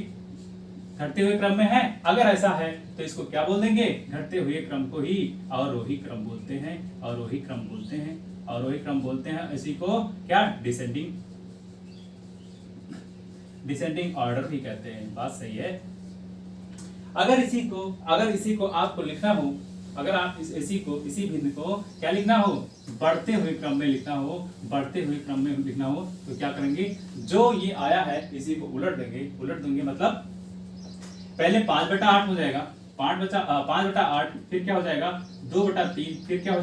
घटते हुए क्रम में है। अगर ऐसा है तो इसको क्या बोल देंगे, घटते हुए क्रम को ही अवरोही क्रम बोलते हैं, अवरोही क्रम बोलते हैं, अवरोही क्रम बोलते हैं। इसी को क्या, डिसेंडिंग ऑर्डर भी कहते हैं, बात सही है। अगर इसी को आपको लिखना हो, अगर आप इसी भिन्न को क्या लिखना हो, बढ़ते हुए क्रम में लिखना हो, बढ़ते हुए क्रम में लिखना हो, तो क्या करेंगे, जो ये आया है इसी को उलट देंगे, मतलब पहले 5/8 हो जाएगा, 5/8, फिर क्या हो जाएगा 2/3, फिर क्या हो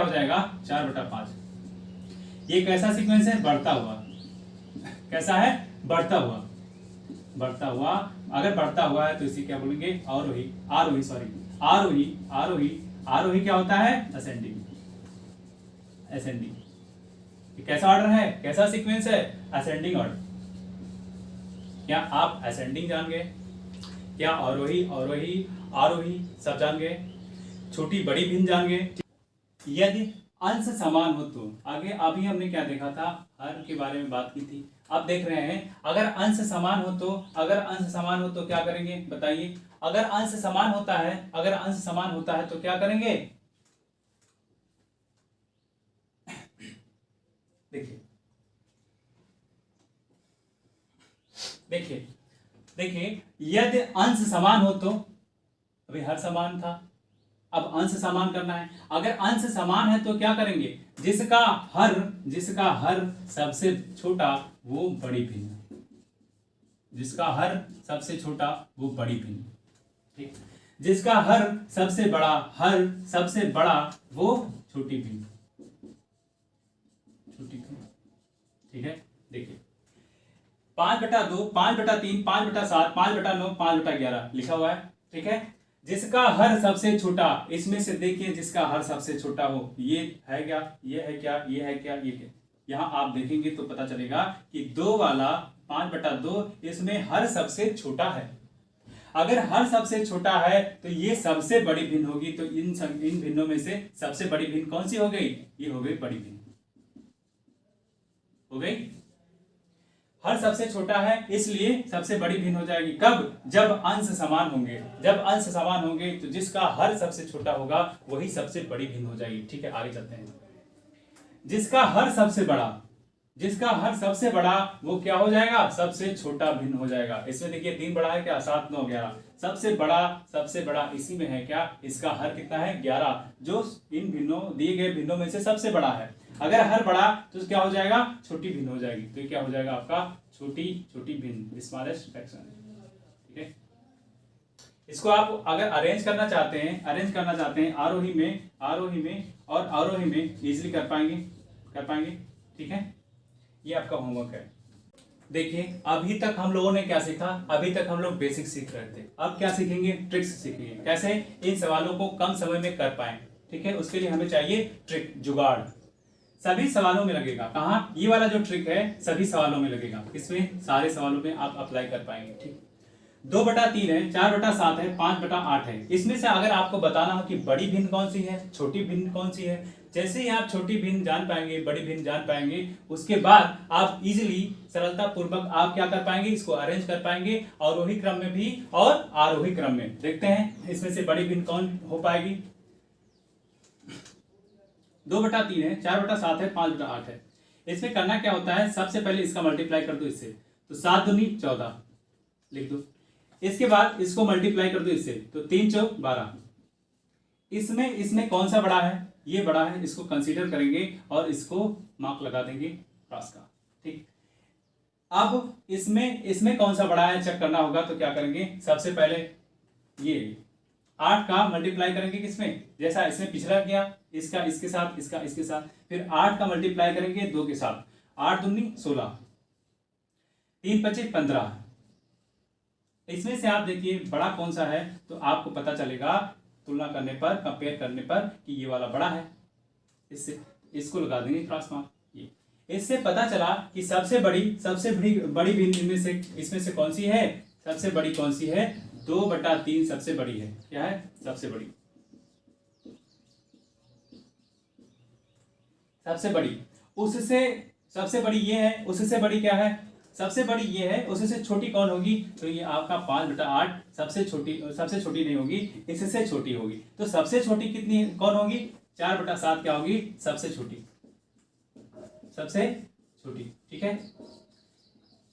जाएगा 4/5। ये कैसा सीक्वेंस है, बढ़ता हुआ, कैसा है, बढ़ता हुआ। अगर बढ़ता हुआ है तो इसी क्या बोलेंगे, आरोही क्या होता है, असेंडिंग। कैसा ऑर्डर है, कैसा सीक्वेंस है, असेंडिंग ऑर्डर। क्या आप असेंडिंग जान गए, क्या आरोही सब जान गए, छोटी बड़ी भिन्न जान गए। यदि अंश समान हो तो, आगे अभी हमने क्या देखा था, हर के बारे में बात की थी। अब देख रहे हैं अगर अंश समान हो तो क्या करेंगे, बताइए। अगर अंश समान होता है तो क्या करेंगे, देखिए यदि अंश समान हो तो, अभी हर समान था, अब अंश समान करना है। अगर अंश समान है तो क्या करेंगे, जिसका हर सबसे छोटा वो बड़ी भिन्न, जिसका हर सबसे छोटा वो बड़ी भिन्न, ठीक, जिसका हर सबसे बड़ा वो छोटी भिन्न, ठीक है। देखिए 5/2, 5/3, 5/7, 5/9, 5/11 लिखा हुआ है, ठीक है। जिसका हर सबसे छोटा, इसमें से देखिए जिसका हर सबसे छोटा हो, ये है क्या, ये है क्या, ये है क्या, ये क्या। यहाँ आप देखेंगे तो पता चलेगा कि 2 वाला 5/2 इसमें हर सबसे छोटा है। अगर हर सबसे छोटा है तो ये सबसे बड़ी भिन्न होगी। तो इन भिन्नों में से सबसे बड़ी भिन्न कौन सी हो गई, ये हो गई बड़ी भिन्न, हो गई। हर सबसे छोटा है इसलिए सबसे बड़ी भिन्न हो जाएगी। कब, जब अंश समान होंगे। तो जिसका हर सबसे छोटा होगा वही सबसे बड़ी भिन्न हो जाएगी, ठीक है। आगे चलते हैं। जिसका हर सबसे बड़ा वो क्या हो जाएगा, सबसे छोटा भिन्न हो जाएगा। इसमें देखिए 3 बड़ा है क्या, 7, 9, 11। सबसे बड़ा इसी में है क्या, इसका हर कितना है 11, जो इन भिन्नों दिए गए भिन्नों में से सबसे बड़ा है। अगर हर बड़ा तो क्या हो जाएगा, छोटी भिन्न हो जाएगी। तो ये क्या हो जाएगा आपका छोटी भिन्न, स्मॉलेस्ट फ्रैक्शन, ठीक है। इसको आप अगर अरेंज करना चाहते हैं आरोही में और आरोही में इजीली कर पाएंगे, ठीक है। ये आपका होमवर्क है। देखिए अभी तक हम लोगों ने क्या सीखा, अभी तक हम लोग बेसिक सीख रहे थे। अब क्या सीखेंगे, ट्रिक्स सीखेंगे, कैसे इन सवालों को कम समय में कर पाए, ठीक है। उसके लिए हमें चाहिए ट्रिक, जुगाड़। सभी सवालों में लगेगा। कहाँ, ये वाला जो ट्रिक है सभी सवालों में लगेगा। इसमें सारे सवालों में आप अप्लाई कर पाएंगे, ठीक। 2/3 है, 4/7 है, 5/8 है। इसमें से अगर आपको बताना हो कि बड़ी भिन्न कौन सी है, छोटी भिन्न कौन सी है, जैसे ही आप छोटी भिन्न जान पाएंगे, बड़ी भिन्न जान पाएंगे, उसके बाद आप इजीली सरलता पूर्वक आप क्या कर पाएंगे, इसको अरेंज कर पाएंगे अवरोही क्रम में भी और आरोही क्रम में। देखते हैं इसमें से बड़ी भिन्न कौन हो पाएगी। 2/3 है, 4/7 है, 5/8 है। इसमें करना क्या होता है, सबसे पहले इसका मल्टीप्लाई कर दो इससे, तो 7 दूनी 14 लिख दो। इसके बाद इसको मल्टीप्लाई कर दो इससे, तो 3 चौक 12। इसमें कौन सा बड़ा है, ये बड़ा है, इसको कंसीडर करेंगे और इसको मार्क लगा देंगे क्रॉस का। ठीक, अब इसमें कौन सा बड़ा है चेक करना होगा, तो क्या करेंगे, सबसे पहले ये 8 का मल्टीप्लाई करेंगे किसमें, जैसा इसमें पिछला किया, इसका इसके साथ, इसका इसके साथ, फिर 8 का मल्टीप्लाई करेंगे 2 के साथ, 8 दूनी 16, 3 पचे 15। इसमें से आप देखिए बड़ा कौन सा है, तो आपको पता चलेगा तुलना करने पर, कंपेयर करने पर कि ये वाला बड़ा है। इससे इसको लगा देंगे क्रॉस मार्क। ये इससे पता चला कि सबसे बड़ी भिन्न इसमें से कौन सी है, सबसे बड़ी कौन सी है, 2/3 सबसे बड़ी है। क्या है, सबसे बड़ी, सबसे बड़ी। उससे सबसे बड़ी ये है, उससे बड़ी क्या है, सबसे बड़ी ये है, उससे छोटी कौन होगी, तो ये आपका 5/8 सबसे छोटी नहीं होगी, इससे छोटी होगी। तो सबसे छोटी कितनी कौन होगी, 4/7 क्या होगी, सबसे छोटी, सबसे छोटी। ठीक है,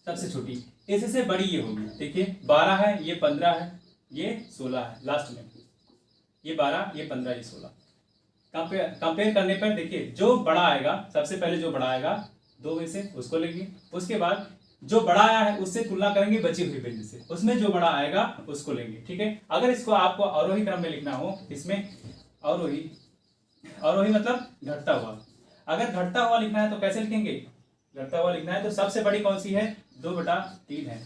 सबसे छोटी। इससे बड़ी ये होगी, देखिए 12 है, ये 15 है, ये 16 है, लास्ट में ये 12, ये 15, ये 16। कंपेयर करने पर देखिए जो बड़ा आएगा, सबसे पहले जो बड़ा आएगा 2 में से उसको लेंगे, उसके बाद जो बड़ा आया है उससे तुलना करेंगे बची हुई भिन्न से, उसमें जो बड़ा आएगा उसको लेंगे। ठीक है, अगर इसको आपको अवरोही क्रम में लिखना हो, इसमें अवरोही मतलब घटता हुआ, अगर घटता हुआ लिखना है तो कैसे लिखेंगे, घटता हुआ लिखना है तो सबसे बड़ी कौन सी है, 2/3 है,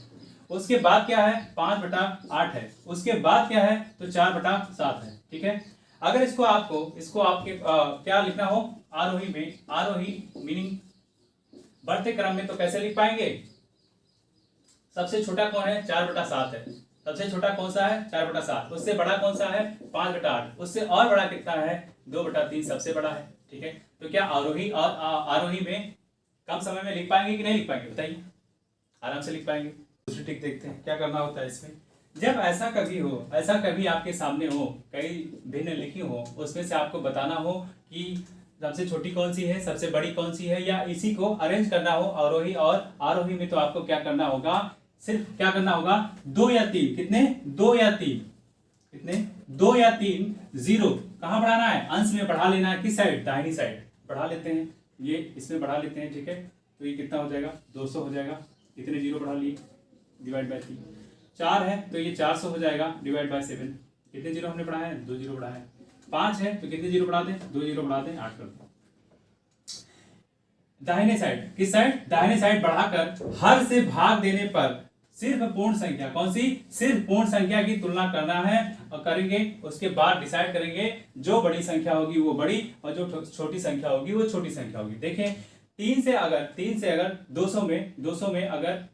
उसके बाद क्या है 5/8 है, उसके बाद क्या है तो 4/7 है। ठीक है, अगर इसको आपके क्या लिखना हो आरोही में, आरोही मीनिंग बढ़ते क्रम में, तो कैसे लिख पाएंगे, सबसे छोटा कौन है, 4/7 है, सबसे छोटा कौन सा है, 4/7, उससे बड़ा कौन सा है, 5/8, उससे और बड़ा कितना है, 2/3 सबसे बड़ा है। ठीक है, तो क्या आरोही और आरोही में कम समय में लिख पाएंगे कि नहीं लिख पाएंगे, बताइए, आराम से लिख पाएंगे। दूसरी ट्रिक देखते हैं क्या करना होता है इसमें। जब ऐसा कभी आपके सामने हो, कई भिन्न लिखी हो, उसमें से आपको बताना हो कि सबसे छोटी कौन सी है, सबसे बड़ी कौन सी है, या इसी को अरेंज करना हो अवरोही और आरोही में, तो आपको क्या करना होगा, सिर्फ क्या करना होगा, 2 या 3, कितने 2 या 3, कितने 2 या 3 जीरो कहां बढ़ाना है, अंश में बढ़ा लेना है, किस साइड, दाहिनी साइड बढ़ा लेते हैं, ये इसमें बढ़ा लेते हैं। ठीक है, तो ये कितना हो जाएगा, 200 हो जाएगा, कितने जीरो बढ़ा लिए, डिवाइड बाय 3, 4 है तो ये 400 हो जाएगा, डिवाइड बाय 7, कितने जीरो हमने बढ़ाए हैं, 2 जीरो बढ़ाए हैं। 5 है तो कितने जीरो बढ़ा दें, 2 जीरो बढ़ा दें, 8 कर दो। दाहिने साइड, किस साइड, दाहिने साइड बढ़ाकर हर से भाग देने पर सिर्फ पूर्ण संख्या, कौन सी, सिर्फ पूर्ण संख्या की तुलना करना है और करेंगे, उसके बाद डिसाइड करेंगे जो बड़ी संख्या होगी वो बड़ी और जो छोटी संख्या होगी वो छोटी संख्या होगी। देखें 3 से अगर 200 में अगर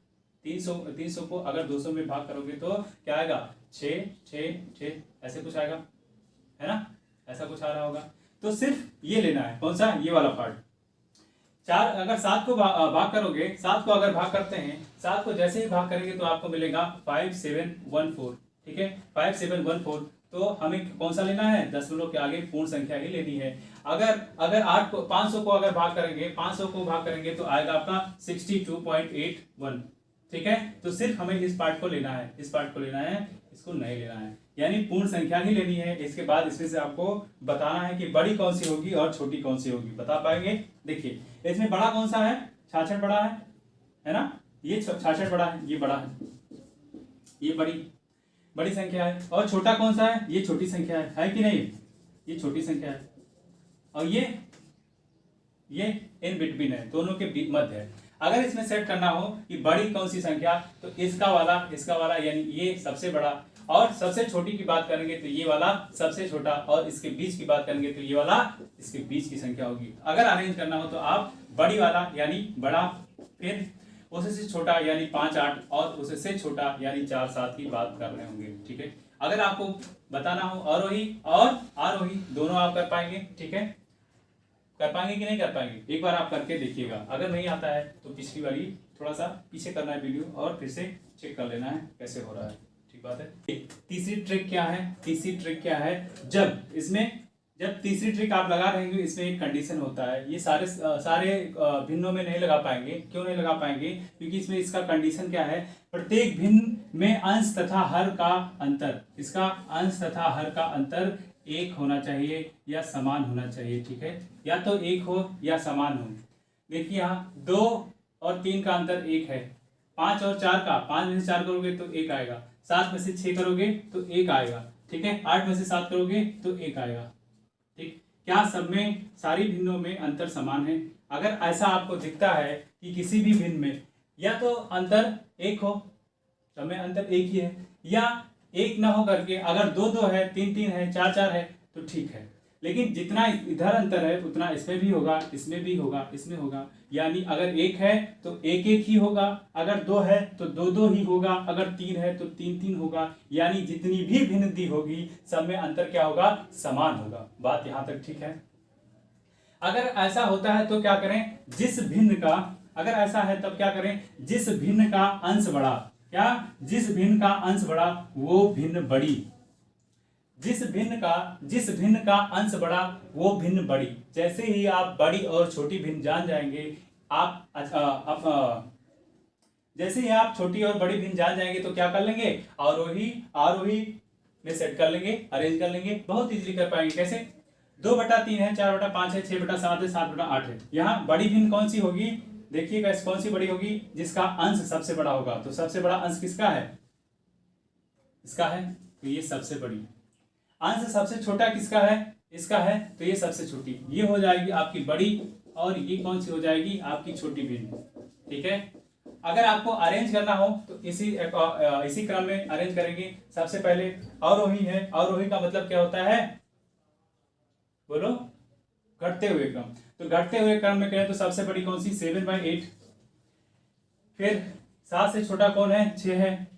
300 को अगर 200 में भाग करोगे तो क्या आएगा, 6 6 6 ऐसे कुछ आएगा, है ना, ऐसा कुछ आ रहा होगा। तो सिर्फ ये लेना है, कौन सा, ये वाला पार्ट। 4 अगर 7 को भाग करोगे, 7 को अगर भाग करते हैं, 7 को जैसे ही भाग करेंगे तो आपको मिलेगा 5714। ठीक है, 5714, तो हमें कौन सा लेना है, दशमलव के आगे पूर्ण संख्या ही लेनी है। अगर 8 को 500 को अगर भाग करेंगे तो आएगा आपका 62.81। ठीक है, तो सिर्फ हमें इस पार्ट को लेना है, इसको नहीं लेना है, यानी पूर्ण संख्या ही लेनी है। इसके बाद इसमें से आपको बताना है कि बड़ी कौन सी होगी और छोटी कौन सी होगी, बता पाएंगे। देखिए इसमें बड़ा कौन सा है, 66 बड़ा है ना, ये 66 बड़ा है, ये बड़ा है, ये बड़ी संख्या है। और छोटा कौन सा है, ये छोटी संख्या है कि नहीं, ये छोटी संख्या है। और ये इन बिटवीन है, दोनों के मध्य है। अगर इसमें सेट करना हो कि बड़ी कौन सी संख्या, तो इसका वाला यानी ये सबसे बड़ा, और सबसे छोटी की बात करेंगे तो ये वाला सबसे छोटा, और इसके बीच की बात करेंगे तो ये वाला इसके बीच की संख्या होगी। अगर अरेंज करना हो तो आप बड़ी वाला यानी बड़ा, फिर उससे से छोटा यानी 5 8 और उससे से छोटा यानी 4 7 की बात कर रहे होंगे। ठीक है, अगर आपको बताना हो अवरोही और आरोही दोनों आप कर पाएंगे। ठीक है, कर पाएंगे कि नहीं कर पाएंगे, एक बार आप करके देखिएगा। अगर नहीं आता है तो पिछली बारी थोड़ा सा पीछे करना है वीडियो और फिर से चेक कर लेना है कैसे हो रहा है। ठीक बात है। तीसरी ट्रिक क्या है, तीसरी ट्रिक क्या है, जब तीसरी ट्रिक आप लगा रहे हैं इसमें एक कंडीशन होता है। ये सारे भिन्नों में नहीं लगा पाएंगे। क्यों नहीं लगा पाएंगे, क्योंकि इसमें इसका कंडीशन क्या है, प्रत्येक भिन्न में अंश तथा हर का अंतर, इसका अंश तथा हर का अंतर एक होना चाहिए या समान होना चाहिए। ठीक है, या तो एक हो या समान हो। देखिए यहाँ 2 और 3 का अंतर 1 है, 5 और 4 का, 5 में से 4 करोगे तो 1 आएगा, 7 में से 6 करोगे तो 1 आएगा। ठीक है, 8 में से 7 करोगे तो 1 आएगा। ठीक, क्या सब में सारी भिन्नों में अंतर समान है? अगर ऐसा आपको दिखता है कि किसी भी भिन्न में या तो अंतर 1 हो, सब में अंतर 1 ही है, या 1 ना हो करके अगर 2 2 है, 3 3 है, 4 4 है तो ठीक है। लेकिन जितना इधर अंतर है उतना इसमें भी होगा, इसमें भी होगा, इसमें होगा। यानी अगर 1 है तो 1 1 ही होगा, अगर 2 है तो 2 2 ही होगा, अगर 3 है तो 3 3 होगा। यानी जितनी भी भिन्नति होगी सब में अंतर क्या होगा, समान होगा। बात यहाँ तक ठीक है। अगर ऐसा होता है तो क्या करें, जिस भिन्न का, अगर ऐसा है तब क्या करें, जिस भिन्न का अंश बड़ा, क्या, जिस भिन्न का अंश बड़ा वो भिन्न बड़ी, जिस भिन्न का अंश बड़ा वो भिन्न बड़ी। जैसे ही आप बड़ी और छोटी भिन्न जान जाएंगे, जैसे ही आप छोटी और बड़ी भिन्न जान जाएंगे तो क्या कर लेंगे, आरोही में सेट कर लेंगे, अरेंज कर लेंगे, बहुत इजीली कर पाएंगे। कैसे, 2/3 है, 4/5 है, 6/7 है, 7/8 है। यहाँ बड़ी भिन्न कौन सी होगी, देखिएगा कौन सी बड़ी होगी, जिसका अंश सबसे बड़ा होगा। तो सबसे बड़ा अंश किसका है, इसका है, तो ये सबसे बड़ी। अंश सबसे छोटा किसका है, इसका है, तो ये सबसे छोटी, ये हो जाएगी आपकी बड़ी, और ये कौन सी हो जाएगी, आपकी छोटी भिन्न। ठीक है, अगर आपको अरेंज करना हो तो इसी क्रम में अरेंज करेंगे। सबसे पहले अवरोही है, अवरोही का मतलब क्या होता है, बोलो, घटते हुए क्रम। तो घटते हुए क्रम में कहें तो सबसे बड़ी कौन सी, 7/8। फिर 7 से छोटा कौन है, 6 है,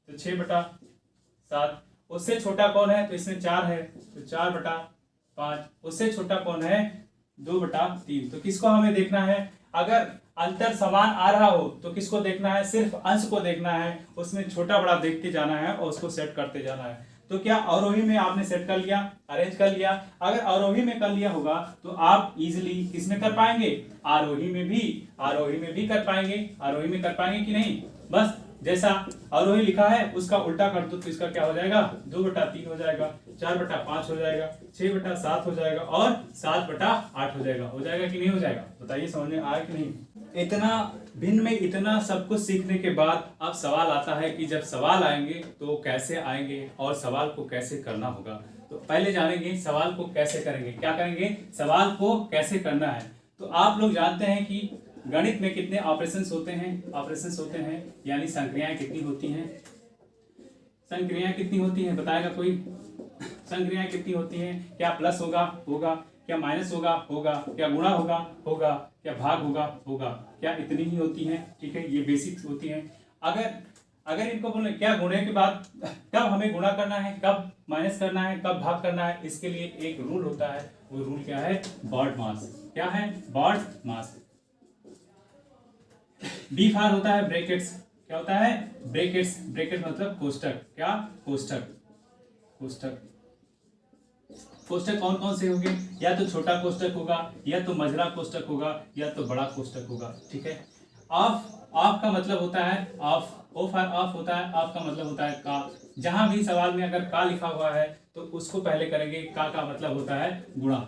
तो 6/7। उससे छोटा कौन है, तो इसमें 4 है, तो 4/5। उससे छोटा कौन है, 2/3। तो किसको हमें देखना है, अगर अंतर समान आ रहा हो तो किसको देखना है, सिर्फ अंश को देखना है, उसमें छोटा बड़ा देखते जाना है और उसको सेट करते जाना है। तो क्या अवरोही में आपने सेट कर लिया, अरेंज कर लिया। अगर अवरोही में कर लिया होगा तो आप इजीली किसमें कर पाएंगे, आरोही में भी कर पाएंगे। आरोही में कर पाएंगे कि नहीं, बस जैसा अवरोही लिखा है उसका उल्टा कर दो तो इसका क्या हो जाएगा, 2/3 हो जाएगा, 4/5 हो जाएगा, 6/7 हो जाएगा और 7/8 हो जाएगा। हो जाएगा कि नहीं हो जाएगा, बताइए, समझ में आया कि नहीं। इतना भिन्न में इतना सब कुछ सीखने के बाद अब सवाल आता है कि जब सवाल आएंगे तो कैसे आएंगे और सवाल को कैसे करना होगा। तो पहले जानेंगे सवाल को कैसे करेंगे, क्या करेंगे, सवाल को कैसे करना है। तो आप लोग जानते हैं कि गणित में कितने ऑपरेशंस होते हैं, यानी संक्रियाएं कितनी होती हैं, संक्रियाएं कितनी होती हैं, बताएगा कोई, संक्रियाएं कितनी होती हैं, क्या प्लस होगा, क्या माइनस होगा, क्या गुणा होगा, क्या भाग होगा, क्या इतनी ही होती हैं। ठीक है, ये बेसिक्स होती हैं। अगर इनको बोले क्या गुणे के बाद कब हमें गुणा करना है, कब माइनस करना है, कब भाग करना है, इसके लिए एक रूल होता है। वो रूल क्या है, बॉड मास। क्या है, बॉड मास। बी फार होता है ब्रैकेट्स, क्या होता है, ब्रैकेट्स, ब्रैकेट मतलब कोष्टक, क्या, कोष्टक। कोष्टक कौन कौन से होंगे, या तो छोटा कोष्टक होगा, या तो मझला कोष्टक होगा, या तो बड़ा कोष्टक होगा। ठीक है, ऑफ का मतलब होता है ऑफ, ओ फॉर ऑफ होता है, ऑफ का मतलब होता है का। जहां भी सवाल में अगर का लिखा हुआ है तो उसको पहले करेंगे, का मतलब होता है गुणा,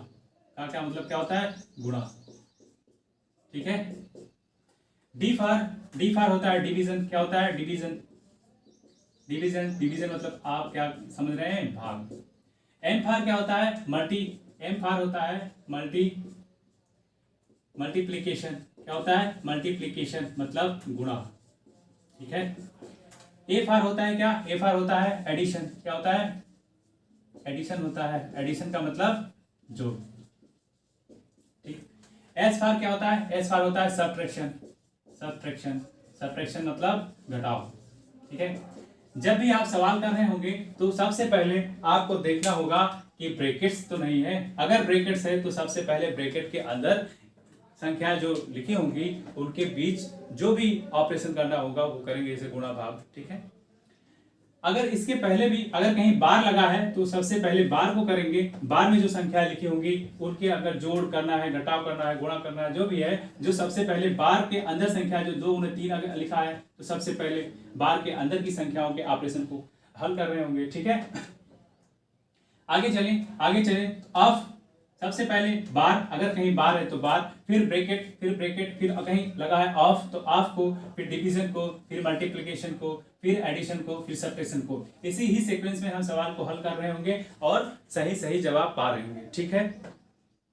का मतलब क्या होता है, गुणा। ठीक है, डी फार होता है डिवीजन, क्या होता है, डिवीजन मतलब आप क्या समझ रहे हैं, भाग। एम फार क्या होता है, एम फार होता है मल्टीप्लीकेशन, क्या होता है, मल्टीप्लीकेशन मतलब गुणा। ठीक है, ए फार होता है क्या, ए फार होता है एडिशन, क्या होता है, एडिशन होता है, एडिशन का मतलब जोड़। ठीक, एस फार क्या होता है, एस फार होता है सब्ट्रैक्शन, सब्ट्रैक्शन मतलब घटाव, ठीक है। जब भी आप सवाल कर रहे होंगे तो सबसे पहले आपको देखना होगा कि ब्रैकेट्स तो नहीं है। अगर ब्रैकेट्स है तो सबसे पहले ब्रैकेट के अंदर संख्या जो लिखी होंगी उनके बीच जो भी ऑपरेशन करना होगा वो करेंगे, जैसे गुणा भाग, ठीक है। अगर इसके पहले भी अगर कहीं बार लगा है तो सबसे पहले बार को करेंगे, बार में जो संख्या लिखी होंगी उनके अगर जोड़ करना है, घटाव करना है, गुणा करना है, जो भी है, जो सबसे पहले बार के अंदर संख्या जो 2 गुणे 3 अगर लिखा है तो सबसे पहले बार के अंदर की संख्याओं के ऑपरेशन को हल कर रहे होंगे, ठीक है। आगे चलें। ऑफ, सबसे पहले बार, अगर कहीं बार है तो बार, फिर ब्रैकेट, फिर कहीं लगा है ऑफ तो ऑफ को, फिर डिवीजन को, फिर मल्टीप्लिकेशन को, फिर एडिशन को, फिर सब्ट्रैक्शन को। इसी ही सीक्वेंस में हम सवाल को हल कर रहे होंगे और सही जवाब पा रहे होंगे, ठीक है।